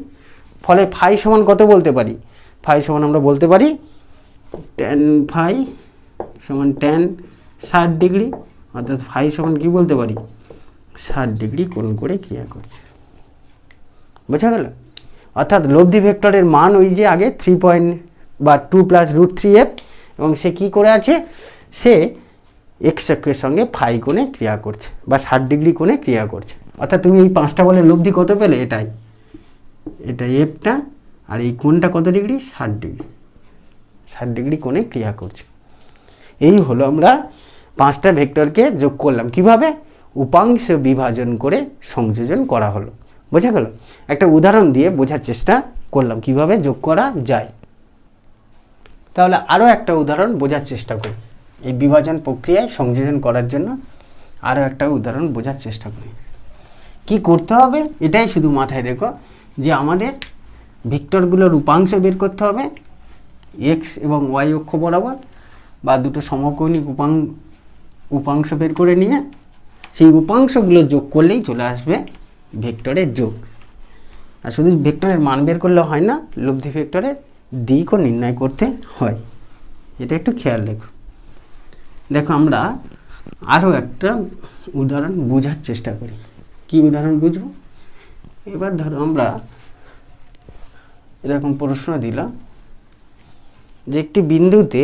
ফলে ফাই সমান কত বলতে পারি, ফাই সমান আমরা বলতে পারি ট্যান ফাই সমান ট্যান 60 ডিগ্রি, অর্থাৎ ফাই সমান কি বলতে পারি, 60 ডিগ্রি কোণ করে ক্রিয়া করছে। বোঝা গেল? অর্থাৎ লব্ধি ভেক্টরের মান ওই যে আগে 2 প্লাস রুট 3F, এবং সে কি করে আছে, সে এক্স অক্ষের সঙ্গে ফাই কোণে ক্রিয়া করছে বা 60 ডিগ্রি কোণে ক্রিয়া করছে। অর্থাৎ তুমি এই 5টা বলের লব্ধি কত পেলে, এটাই, এটা এফটা, আর এই কোণটা কত ডিগ্রি, 60 ডিগ্রি, 60 ডিগ্রি কোণে ক্রিয়া করছে। এই হলো আমরা 5টা ভেক্টরকে যোগ করলাম, কিভাবে, উপাংশ বিভাজন করে সংযোজন করা হলো। বোঝা গেল? একটা উদাহরণ দিয়ে বোঝার চেষ্টা করলাম কিভাবে যোগ করা যায়। তাহলে আরও একটা উদাহরণ বোঝার চেষ্টা করি, এই বিভাজন প্রক্রিয়ায় সংযোজন করার জন্য আরও একটা উদাহরণ বোঝার চেষ্টা করি। কি করতে হবে এটাই শুধু মাথায় রেখো, যে আমাদের ভেক্টরগুলোর উপাংশ বের করতে হবে এক্স এবং ওয়াই অক্ষ বরাবর, বা দুটো সমকৌণিক উপাংশ বের করে নিয়ে সেই উপাংশগুলো যোগ করলেই চলে আসবে ভেক্টরের যোগ। আর শুধু ভেক্টরের মান বের করলে হয় না, লব্ধি ভেক্টরের দিকও নির্ণয় করতে হয়, এটা একটু খেয়াল রেখো। দেখো আমরা আরও একটা উদাহরণ বোঝার চেষ্টা করি। কি উদাহরণ বুঝবো? এবার ধরো আমরা এরকম প্রশ্ন দিলাম যে একটি বিন্দুতে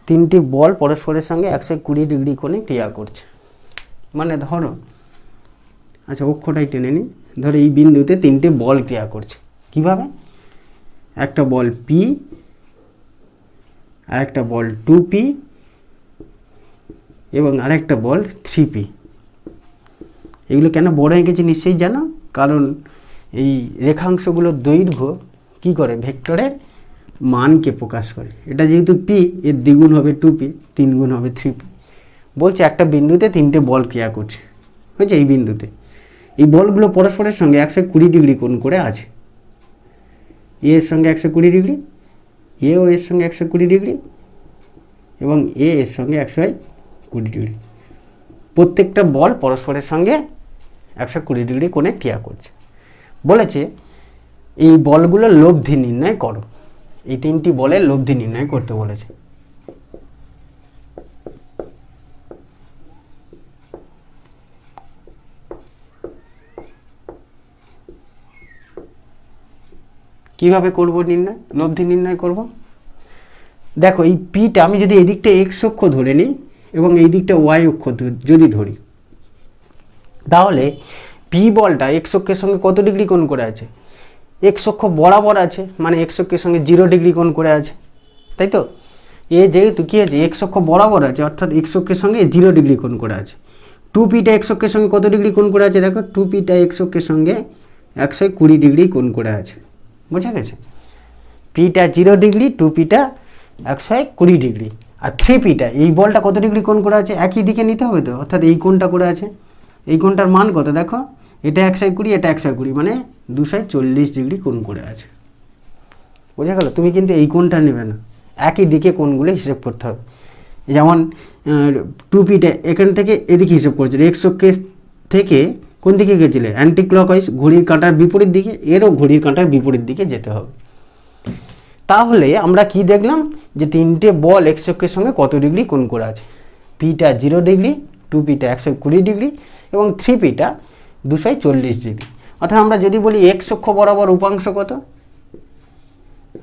তিনটি বল পরস্পরের সঙ্গে 120 ডিগ্রি কোণে ক্রিয়া করছে। মানে ধরো, আচ্ছা অক্ষটাই টেনে নিই, ধরো এই বিন্দুতে তিনটে বল ক্রিয়া করছে। কিভাবে? একটা বল পি, আরেকটা বল 2p এবং আরেকটা বল 3p। এগুলো কেন বড় হয়ে গেছে নিশ্চয়ই জানো, কারণ এই রেখাংশগুলোর দৈর্ঘ্য কি করে? ভেক্টরের মানকে প্রকাশ করে। এটা যেহেতু p, এর দ্বিগুণ হবে 2p, 3 গুণ হবে 3p। বলছে একটা বিন্দুতে তিনটে বল ক্রিয়া করছে, হয়েছে? এই বিন্দুতে এই বলগুলো পরস্পরের সঙ্গে 120 ডিগ্রি কোণ করে আছে। এ এর সঙ্গে 120 ডিগ্রি, এও এর সঙ্গে 120 ডিগ্রি এবং এ এর সঙ্গে 120 ডিগ্রি। প্রত্যেকটা বল পরস্পরের সঙ্গে 120 ডিগ্রি কোণে ক্রিয়া করছে। বলেছে এই বলগুলোর লব্ধি নির্ণয় করো। এই তিনটি বলের লব্ধি নির্ণয় করতে বলেছে। কিভাবে করব নির্ণয়? লব্ধি নির্ণয় করব। দেখো এই পিটা আমি যদি এই দিকটা এক্স অক্ষ ধরে নিই এবং এই দিকটা ওয়াই অক্ষ যদি ধরি, তাহলে পি বলটা এক্স অক্ষের সঙ্গে কত ডিগ্রি কোণ করে আছে? এক্স অক্ষ বরাবর আছে, মানে এক্স অক্ষের সঙ্গে 0 ডিগ্রি কোণ করে আছে, তাই তো? এ যেহেতু কী আছে, এক্স অক্ষ বরাবর আছে, অর্থাৎ এক্স অক্ষের সঙ্গে 0 ডিগ্রি কোণ করে আছে। 2pটা এক্স অক্ষের সঙ্গে কত ডিগ্রি কোণ করে আছে? দেখো 2pটা এক্স অক্ষের সঙ্গে 120 ডিগ্রি কোণ করে আছে। বোঝা গেছে? পিটা 0 ডিগ্রি, 2pটা 120 ডিগ্রি, আর 3pটা এই বলটা কত ডিগ্রি কোণ করে আছে? একই দিকে নিতে হবে তো, অর্থাৎ এই কোণটা করে আছে। এই কোণটার মান কত? দেখো এটা 120, এটা 120, মানে 240 ডিগ্রি কোণ করে আছে। বোঝা গেল? তুমি কিন্তু এই কোণটা নেবে না, একই দিকে কোণগুলো হিসেব করতে হবে। যেমন 2pটা এখান থেকে এদিকে হিসেব করেছিল, এক্স অক্ষের থেকে কোন দিকে গেছিলে? অ্যান্টি ক্লকওয়াইজ, ঘড়ির কাঁটার বিপরীত দিকে। এরও ঘড়ির কাঁটার বিপরীত দিকে যেতে হবে। তাহলে আমরা কি দেখলাম? যে তিনটে বল এক্স অক্ষের সঙ্গে কত ডিগ্রি কোণ করে আছে। পিটা 0 ডিগ্রি, 2pটা 120 ডিগ্রি এবং 3pটা 240 ডিগ্রি। অর্থাৎ আমরা যদি বলি এক্স অক্ষ বরাবর উপাংশ কত,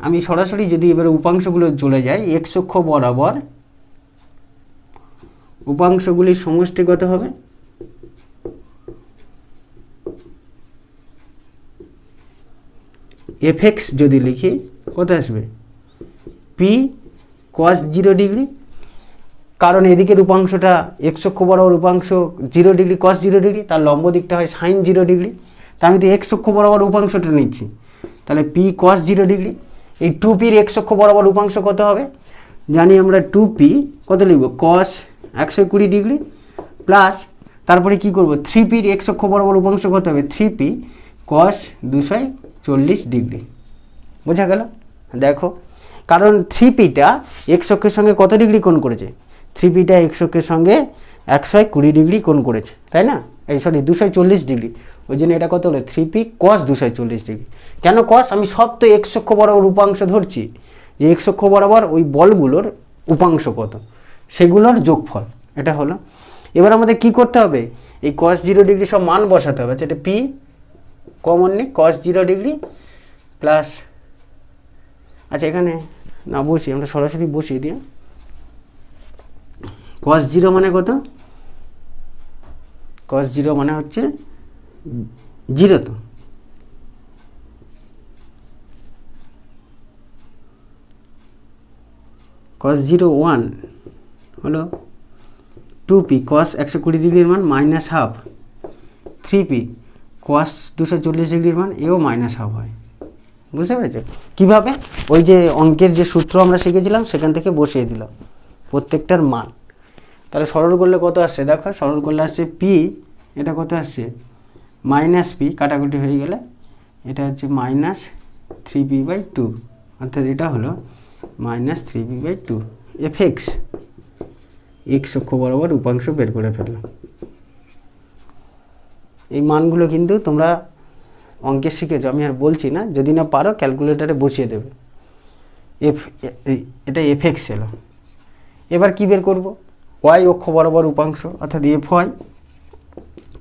আমি সরাসরি যদি এবারে উপাংশগুলো চলে যাই, এক্স অক্ষ বরাবর উপাংশগুলির সমষ্টি কত হবে? এফএক্স যদি লিখি কত আসবে? পি কস 0 ডিগ্রি, কারণ এদিকের উপাংশটা এক্স অক্ষ বরাবর উপাংশ 0 ডিগ্রি কস 0 ডিগ্রি, তার লম্ব দিকটা হয় সাইন 0 ডিগ্রি। তা আমি তো এক্স অক্ষ বরাবর উপাংশটা নিচ্ছি, তাহলে পি কস 0 ডিগ্রি। এই 2pর এক্স অক্ষ বরাবর উপাংশ কত হবে? জানি আমরা 2p কত লিখব? কস 120 ডিগ্রি প্লাস তারপরে কি করব? 3pর এক্স অক্ষ বরাবর উপাংশ কত হবে? 3p কস 240 ডিগ্রি। বোঝা গেল? দেখো, কারণ 3pটা এক্স অক্ষের সঙ্গে কত ডিগ্রি কোণ করেছে? 3pটা এক্স অক্ষের সঙ্গে 120 ডিগ্রি কোণ করেছে, তাই না? এই 240 ডিগ্রি, ওই জন্য এটা কত হলো? 3p কস 240 ডিগ্রি। কেন কস? আমি সব তো এক্স অক্ষ বরাবর উপাংশ ধরছি, যে এক্স অক্ষ বরাবর ওই বলগুলোর উপাংশ কত, সেগুলোর যোগফল। এটা হলো। এবার আমাদের কি করতে হবে? এই কস 0 ডিগ্রি সব মান বসাতে হবে। এটা পি কমন নেই, কস 0 ডিগ্রি প্লাস, আচ্ছা এখানে না বসিয়ে আমরা সরাসরি বসিয়ে দিই। কস 0 মানে কত? কস 0 মানে হচ্ছে 0, তো কস 0 1 হলো 2p কস 120 ডিগ্রির মান মাইনাস হাফ, 3p কস 240 ডিগ্রির মান এও মাইনাস হাফ হয়। বুঝতে পেরেছো? কীভাবে? ওই যে অঙ্কের যে সূত্র আমরা শিখেছিলাম সেখান থেকে বসিয়ে দিলাম প্রত্যেকটার মান। তাহলে সরল করলে কত আসছে? দেখো সরল করলে আসছে পি, এটা কত আসছে? মাইনাস পি, কাটাকুটি হয়ে গেলে এটা হচ্ছে মাইনাস 3p/2, অর্থাৎ এটা হলো মাইনাস 3p/2। এফএক্স এক্স অক্ষ বরাবর উপাংশ বের করে ফেললাম। এই মানগুলো কিন্তু তোমরা অঙ্কে শিখেছো, আমি আর বলছি না, যদি না পারো ক্যালকুলেটারে বসিয়ে দেবে। এটা এফএক্স এলো। এবার কি বের করব, ওয়াই অক্ষ বরাবর উপাংশ অর্থাৎ এফ ওয়াই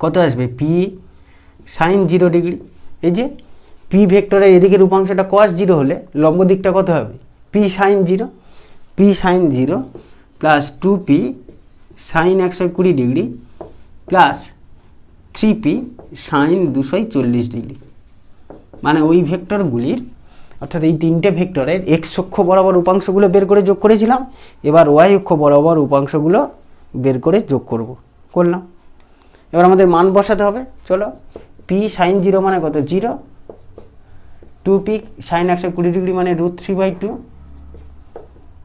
কত আসবে, পি সাইন 0 ডিগ্রি। এই যে পি ভেক্টরের এদিকের উপাংশটা কস 0 হলে লম্ব দিকটা কত হবে, P sine 0, P sine 0 plus 2p sine 120 degree plus 3p sine 240 degree. মানে ওই ভেক্টরগুলির অর্থাৎ এই তিনটে ভেক্টরের এক্স অক্ষ বরাবর উপাংশগুলো বের করে যোগ করেছিলাম, এবার ওয়াই অক্ষ বরাবর উপাংশগুলো বের করে যোগ করলাম। এবার আমাদের মান বসাতে হবে। চলো, পি সাইন 0 মানে কত, 0, 2p সাইন 120 ডিগ্রি মানে √3/2,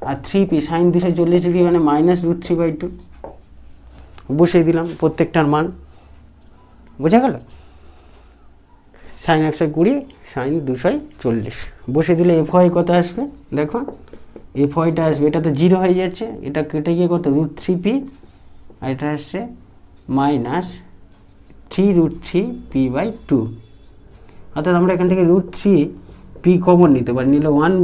আর 3p সাইন 240 ডিগ্রি মানে -√3/2 বসিয়ে দিলাম প্রত্যেকটার মান। বোঝা গেল? সাইন 120 সাইন 240 বসিয়ে দিলে এফ ওয়াই কত আসবে, দেখো এফ ওয়াইটা আসবে, এটা তো 0 হয়ে যাচ্ছে, এটা কেটে গিয়ে কত √3p, আর এটা আসছে -3√3p/2। অর্থাৎ আমরা এখান থেকে √3p কমন নিতে পারি, নিলে 1 -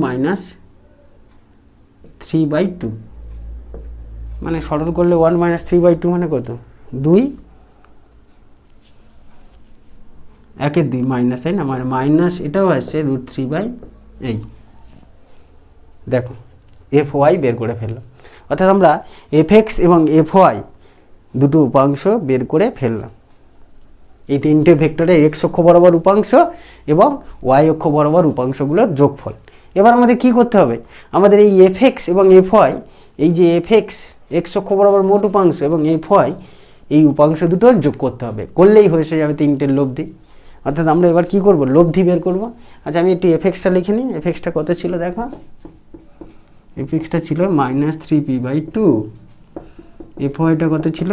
3/2, মানে সরল করলে 1 - 3/2 মানে কত, 2, 1 2 মাইনাস, তাই না, মানে মাইনাস এটাও আসছে √3/8। দেখো এফ ওয়াই বের করে ফেললাম, অর্থাৎ আমরা এফ এক্স এবং এফ ওয়াই দুটো উপাংশ বের করে ফেললাম। এই তিনটে ভেক্টরের এক্স অক্ষ বরাবর উপাংশ এবং ওয়াই অক্ষ বরাবর উপাংশগুলোর যোগফল। এবার আমাদের কি করতে হবে, আমাদের এই এফ এক্স এবং এফ ওয়াই, এই যে এফ এক্স এক্স অক্ষ বরাবর মোট উপাংশ এবং এফ ওয়াই এই উপাংশ দুটোর যোগ করতে হবে, করলেই হয়ে যাবে তিনটের লব্ধি। অর্থাৎ আমরা এবার কি করব, লব্ধি বের করব। আচ্ছা আমি একটু এফ এক্সটা লিখে নিই, এফ এক্সটা কত ছিল দেখো, এফ এক্সটা ছিল -3p/2, এফ ওয়াইটা কত ছিল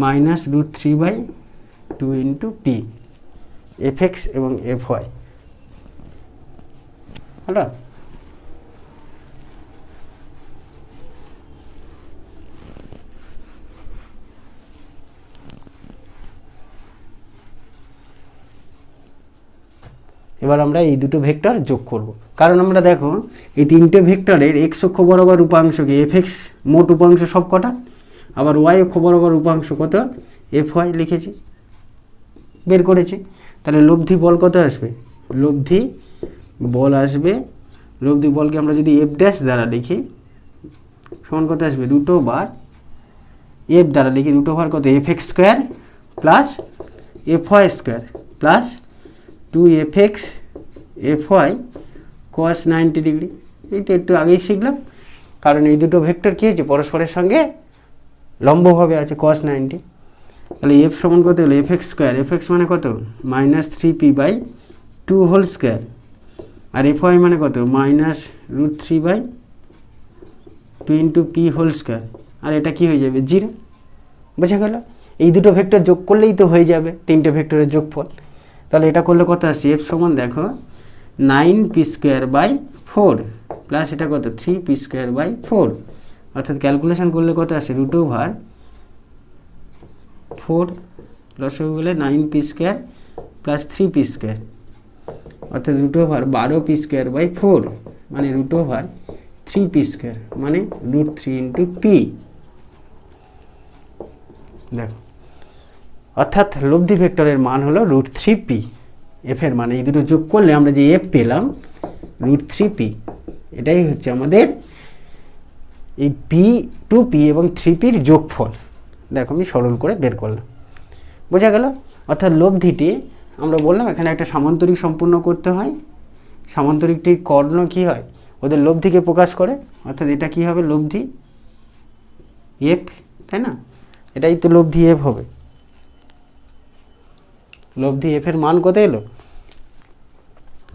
-√3/2 ইন্টু পি, এফ এক্স এবং এফ ওয়াই। হলো? এবার আমরা এই দুটো ভেক্টর যোগ করব, কারণ আমরা দেখো এই তিনটে ভেক্টরের এক্স অক্ষ বরাবর উপাংশকে এফ এক্স মোট উপাংশ সব কটা, আবার ওয়াই অক্ষ বরাবর উপাংশ কত এফ ওয়াই লিখেছি, বের করেছি। তাহলে লব্ধি বল কত আসবে, লব্ধি বল আসবে, লব্ধি বলকে আমরা যদি এফ ড্যাশ দ্বারা লিখি সমান কত আসবে, √, এফ দ্বারা লিখি √, কত F X square plus F Y square plus 2fx fy cos 90 degree. এই তো একটু আগেই শিখলাম, কারণ এই দুটো ভেক্টর কী হয়েছে, পরস্পরের সঙ্গে লম্বভাবে আছে cos 90। তাহলে এফ সমান কত হলো, F X square, F x মানে কত -3p/2 হোল স্কোয়ার, আর এফ ওয়াই মানে কত -√3/2 ইন্টু পি হোল স্কোয়ার, আর এটা কি হয়ে যাবে 0। বোঝা গেল? এই দুটো ভেক্টর যোগ করলেই তো হয়ে যাবে তিনটে ভেক্টরের যোগফল। তাহলে এটা করলে কত আসছে, এফ সমান দেখো 9p²/4 প্লাস এটা কত 3p²/4, অর্থাৎ ক্যালকুলেশন করলে কত আসে √4 লসাগু গেলে 9p² প্লাস 3p², অর্থাৎ √12p²/4 মানে √3p², মানে √3 ইন্টু পি। দেখো অর্থাৎ লব্ধি ভেক্টরের মান হলো √3p, এফ এর মানে এই দুটো যোগ করলে আমরা যে এফ পেলাম √3p, এটাই হচ্ছে আমাদের এই পি 2p এবং 3pর যোগফল। দেখো আমি সরল করে বের করলাম, বোঝা গেল? অর্থাৎ লব্ধিটি আমরা বললাম এখানে একটা সামান্তরিক সম্পূর্ণ করতে হয়, সামান্তরিকটির কর্ণ কি হয়, ওদের লব্ধিকে প্রকাশ করে, অর্থাৎ এটা কি হবে লব্ধি এফ, তাই না, এটাই তো লব্ধি এফ হবে। লব্ধি এফ এর মান কত এলো,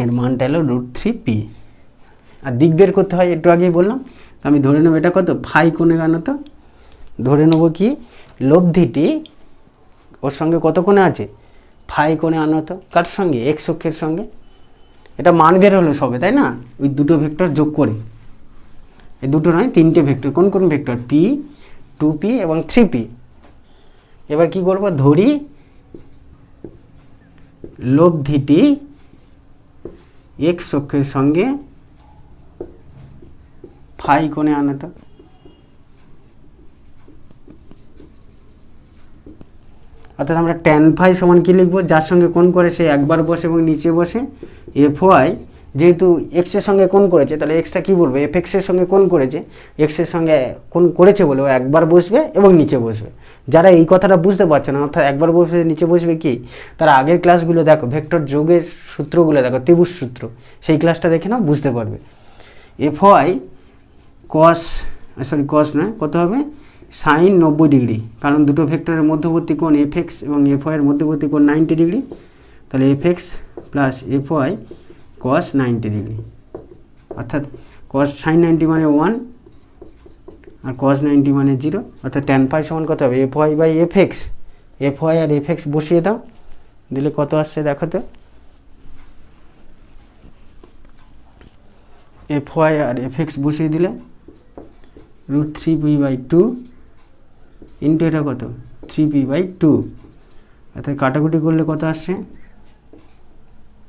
এর মানটা এলো √3p। আর দিক বের করতে হয়, একটু আগেই বললাম। আমি ধরে নেব এটা কত ফাই কোণে আনত, ধরে নেব কি লব্ধিটি ওর সঙ্গে কত কোণে আছে, ফাই কোণে আনত, কার সঙ্গে, এক্স অক্ষের সঙ্গে। এটা মান বের হলো সবে, তাই না, ওই দুটো ভেক্টর যোগ করে, এই দুটো নয় তিনটে ভেক্টর, কোন কোন ভেক্টর, পি 2p এবং 3p। এবার কি করব, ধরি লব্ধিটি এক্স অক্ষের সঙ্গে ফাই কোণে আনত। অর্থাৎ আমরা ট্যান ফাই সমান কী লিখবো, যার সঙ্গে কোণ করে সে একবার বসে এবং নিচে বসে, এফ ওয়াই যেহেতু এক্সের সঙ্গে কোণ করেছে তাহলে এক্সটা কী বলবো, এফ এক্সের সঙ্গে কোণ করেছে, এক্সের সঙ্গে কোণ করেছে বলে ও একবার বসবে এবং নিচে বসবে। যারা এই কথাটা বুঝতে পারছে না, অর্থাৎ একবার বসে নিচে বসবে কি, তারা আগের ক্লাসগুলো দেখো, ভেক্টর যোগের সূত্রগুলো দেখো, ত্রিভুজ সূত্র, সেই ক্লাসটা দেখে নাও, বুঝতে পারবে। এফ ওয়াই কস নয়, কত হবে, সাইন 90 ডিগ্রি, কারণ দুটো ভেক্টরের মধ্যবর্তী কোণ এফ এক্স এবং এফ ওয়াইয়ের মধ্যবর্তী কোণ 90 ডিগ্রি, তাহলে F X plus F Y cos 90 degree, অর্থাৎ কস সাইন 90 মানে 1 আর কস 90 মানে 0, অর্থাৎ ট্যান ফাই সমান কত হবে, F Y by F X. F Y আর এফ এক্স বসিয়ে দাও, দিলে কত আসছে দেখো তো, এফ ওয়াই আর এফ এক্স বসিয়ে দিলে √3p/2 ইন্টু এটা কত 3p/2, অর্থাৎ কাটাকুটি করলে কত আসছে,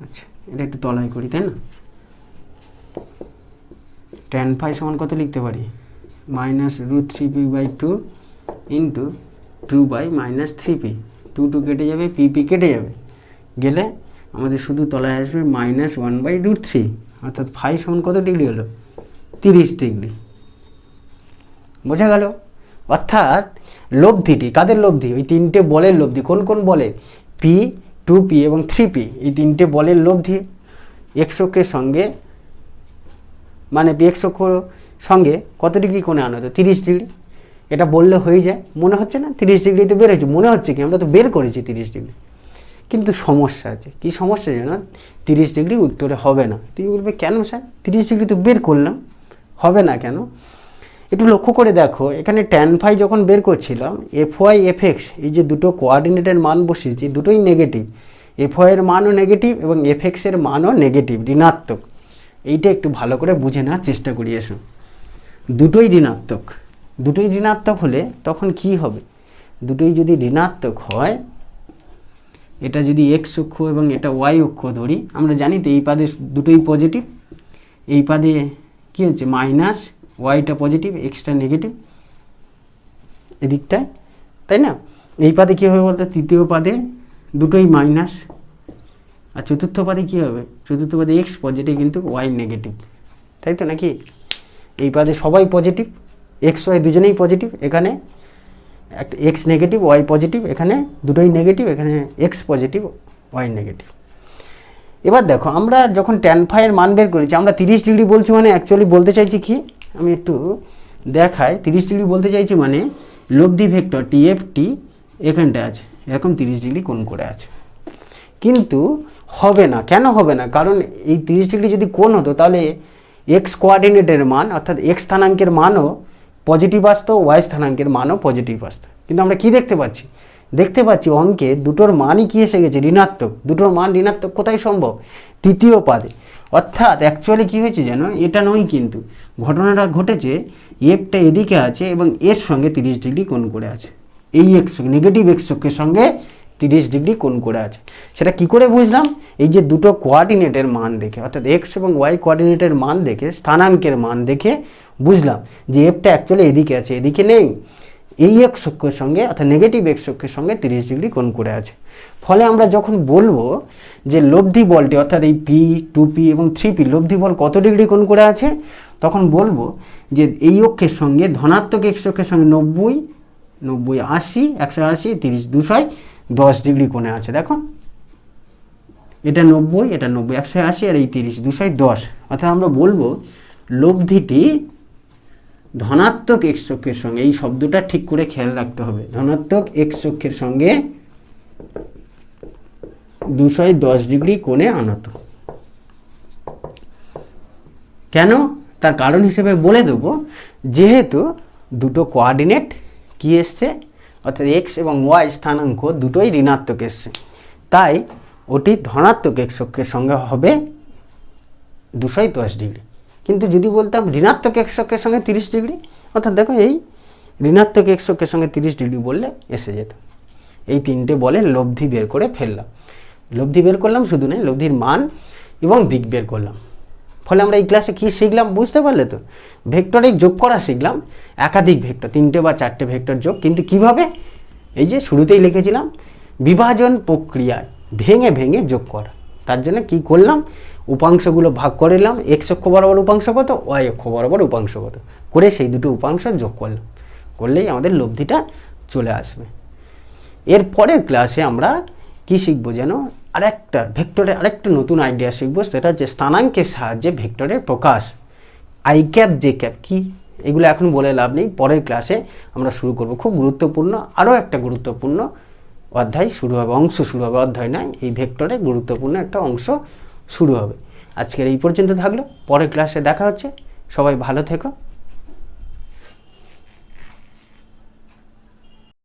আচ্ছা এটা একটু তলায় করি তাই না, ট্যান ফাই সমান কত লিখতে পারি, -√3p/2 ইন্টু 2/-3p, 2 কেটে যাবে, p কেটে যাবে, গেলে আমাদের শুধু তলায় আসবে -1/√3, অর্থাৎ ফাই সমান কত ডিগ্রি হলো, 30 ডিগ্রি। বোঝা গেল? অর্থাৎ লব্ধিটি কাদের লব্ধি, ওই তিনটে বলের লব্ধি। কোন কোন বলে, পি, 2p এবং 3p, এই তিনটে বলের লব্ধি এক্স অক্ষের সঙ্গে, মানে এক্স অক্ষর সঙ্গে কত ডিগ্রি কোণে আনত, 30 ডিগ্রি। এটা বললে হয়ে যায়, মনে হচ্ছে না 30 ডিগ্রি তো বের হয়েছে, মনে হচ্ছে কি আমরা তো বের করেছি 30 ডিগ্রি, কিন্তু সমস্যা আছে। কি সমস্যা জানো, 30 ডিগ্রি উত্তরে হবে না। তুমি বলবে কেন স্যার, 30 ডিগ্রি তো বের করলাম, হবে না কেন? একটু লক্ষ্য করে দেখো, এখানে ট্যান ফাই যখন বের করছিলাম, এফ ওয়াই এফ এক্স, এই যে দুটো কোঅর্ডিনেটের মান বসিয়েছি, দুটোই নেগেটিভ। এফ ওয়াইয়ের মানও নেগেটিভ এবং এফ এক্সের মানও নেগেটিভ, ঋণাত্মক। এইটা একটু ভালো করে বুঝে নেওয়ার চেষ্টা করি এসো। দুটোই ঋণাত্মক, দুটোই ঋণাত্মক হলে তখন কি হবে, দুটোই যদি ঋণাত্মক হয়, এটা যদি এক্স অক্ষ এবং এটা ওয়াই অক্ষ ধরি, আমরা জানি তো এই পাদে দুটোই পজিটিভ, এই পাদে কী হচ্ছে মাইনাস, ওয়াইটা পজিটিভ, এক্সটা নেগেটিভ এদিকটায়, তাই না? এই পাদে কী হবে বলতে, তৃতীয় পাদে দুটোই মাইনাস, আর চতুর্থ পাদে কী হবে, চতুর্থ পাদে এক্স পজিটিভ কিন্তু ওয়াই নেগেটিভ, তাই তো নাকি? এই পাদে সবাই পজিটিভ, এক্স ওয়াই দুজনেই পজিটিভ, এখানে একটা এক্স নেগেটিভ ওয়াই পজিটিভ, এখানে দুটোই নেগেটিভ, এখানে এক্স পজিটিভ ওয়াই নেগেটিভ। এবার দেখো, আমরা যখন ট্যান ফাইয়ের মান বের করেছি, আমরা 30 ডিগ্রি বলছি, মানে অ্যাকচুয়ালি বলতে চাইছি কি, আমি একটু দেখাই, 30 ডিগ্রি বলতে চাইছি মানে লব্ধি ভেক্টর টিএফটি এখানটা আছে, এরকম 30 ডিগ্রি কোণ করে আছে। কিন্তু হবে না, কেন হবে না? কারণ এই 30 ডিগ্রি যদি কোণ হতো, তাহলে এক্স কোঅর্ডিনেটের মান, অর্থাৎ এক্স স্থানাঙ্কের মানও পজিটিভ আসতো, ওয়াই স্থানাঙ্কের মানও পজিটিভ আসতো। কিন্তু আমরা কি দেখতে পাচ্ছি, দেখতে পাচ্ছি অঙ্কে দুটোর মানই কি এসে গেছে, ঋণাত্মক। দুটোর মান ঋণাত্মক কোথায় সম্ভব, তৃতীয় পাদে। অর্থাৎ অ্যাকচুয়ালি কী হয়েছে জানো, এটা নয়, কিন্তু ঘটনাটা ঘটেছে, এফটা এদিকে আছে এবং এর সঙ্গে 30 ডিগ্রি কোণ করে আছে, এই এক্স নেগেটিভ এক্স অক্ষের সঙ্গে 30 ডিগ্রি কোণ করে আছে। সেটা কি করে বুঝলাম, এই যে দুটো কোঅর্ডিনেটের মান দেখে, অর্থাৎ এক্স এবং ওয়াই কোঅর্ডিনেটের মান দেখে, স্থানাঙ্কের মান দেখে বুঝলাম যে এফটা অ্যাকচুয়ালি এদিকে আছে, এদিকে নেই, এই এক্স অক্ষের সঙ্গে, অর্থাৎ নেগেটিভ এক্স অক্ষের সঙ্গে 30 ডিগ্রি কোণ করে আছে। ফলে আমরা যখন বলবো যে লব্ধি বলটি, অর্থাৎ এই পি, 2p এবং 3p লব্ধি বল কত ডিগ্রি কোণ করে আছে, তখন বলবো যে এই অক্ষের সঙ্গে ধনাত্মক এক্স অক্ষের সঙ্গে 90, 80, 180, 30, 210 ডিগ্রি কোণে আছে। দেখো এটা 90, এটা 90, 180 আর এই 30, 210। অর্থাৎ আমরা বলবো লব্ধিটি ধনাত্মক এক্স অক্ষের সঙ্গে, এই শব্দটা ঠিক করে খেয়াল রাখতে হবে, ধনাত্মক এক্স অক্ষের সঙ্গে 210 ডিগ্রি কোণে আনত। কেন, তার কারণ হিসেবে বলে দেবো, যেহেতু দুটো কোঅর্ডিনেট কি এসছে, অর্থাৎ এক্স এবং ওয়াই স্থানাঙ্ক দুটোই ঋণাত্মক এসছে, তাই ওটি ধনাত্মক এক্স অক্ষের সঙ্গে হবে 210 ডিগ্রি। কিন্তু যদি বলতাম ঋণাত্মক এক্স অক্ষের সঙ্গে 30 ডিগ্রি, অর্থাৎ দেখো এই ঋণাত্মক এক্স অক্ষের সঙ্গে 30 ডিগ্রি বললে এসে যেত। এই তিনটে বলে লব্ধি বের করে ফেললাম। লব্ধি বের করলাম শুধু নয়, লব্ধির মান এবং দিক বের করলাম। ফলে আমরা এই ক্লাসে কী শিখলাম বুঝতে পারলে তো? ভেক্টরে যোগ করা শিখলাম, একাধিক ভেক্টর, 3টে বা 4টে ভেক্টর যোগ। কিন্তু কিভাবে? এই যে শুরুতেই লিখেছিলাম, বিভাজন প্রক্রিয়ায় ভেঙে ভেঙে যোগ করা। তার জন্য কি করলাম, উপাংশগুলো ভাগ করে নিলাম, এক্স অক্ষ বরাবর উপাংশ কত, ওয়াই অক্ষ বরাবর উপাংশ কত, করে সেই দুটো উপাংশ যোগ করলাম, করলেই আমাদের লব্ধিটা চলে আসবে। এর পরের ক্লাসে আমরা কি শিখবো যেন, আরেকটা ভেক্টরের আরেকটা নতুন আইডিয়া শিখবো, সেটা হচ্ছে স্থানাঙ্কের সাহায্যে ভেক্টরের প্রকাশ। আই ক্যাপ জে ক্যাপ কি, এগুলো এখন বলে লাভ নেই, পরের ক্লাসে আমরা শুরু করব। খুব গুরুত্বপূর্ণ আরও একটা গুরুত্বপূর্ণ অধ্যায় শুরু হবে, অংশ শুরু হবে, অধ্যায় নয়, এই ভেক্টরের গুরুত্বপূর্ণ একটা অংশ শুরু হবে। আজকের এই পর্যন্ত থাকলো, পরের ক্লাসে দেখা হচ্ছে। সবাই ভালো থেকো।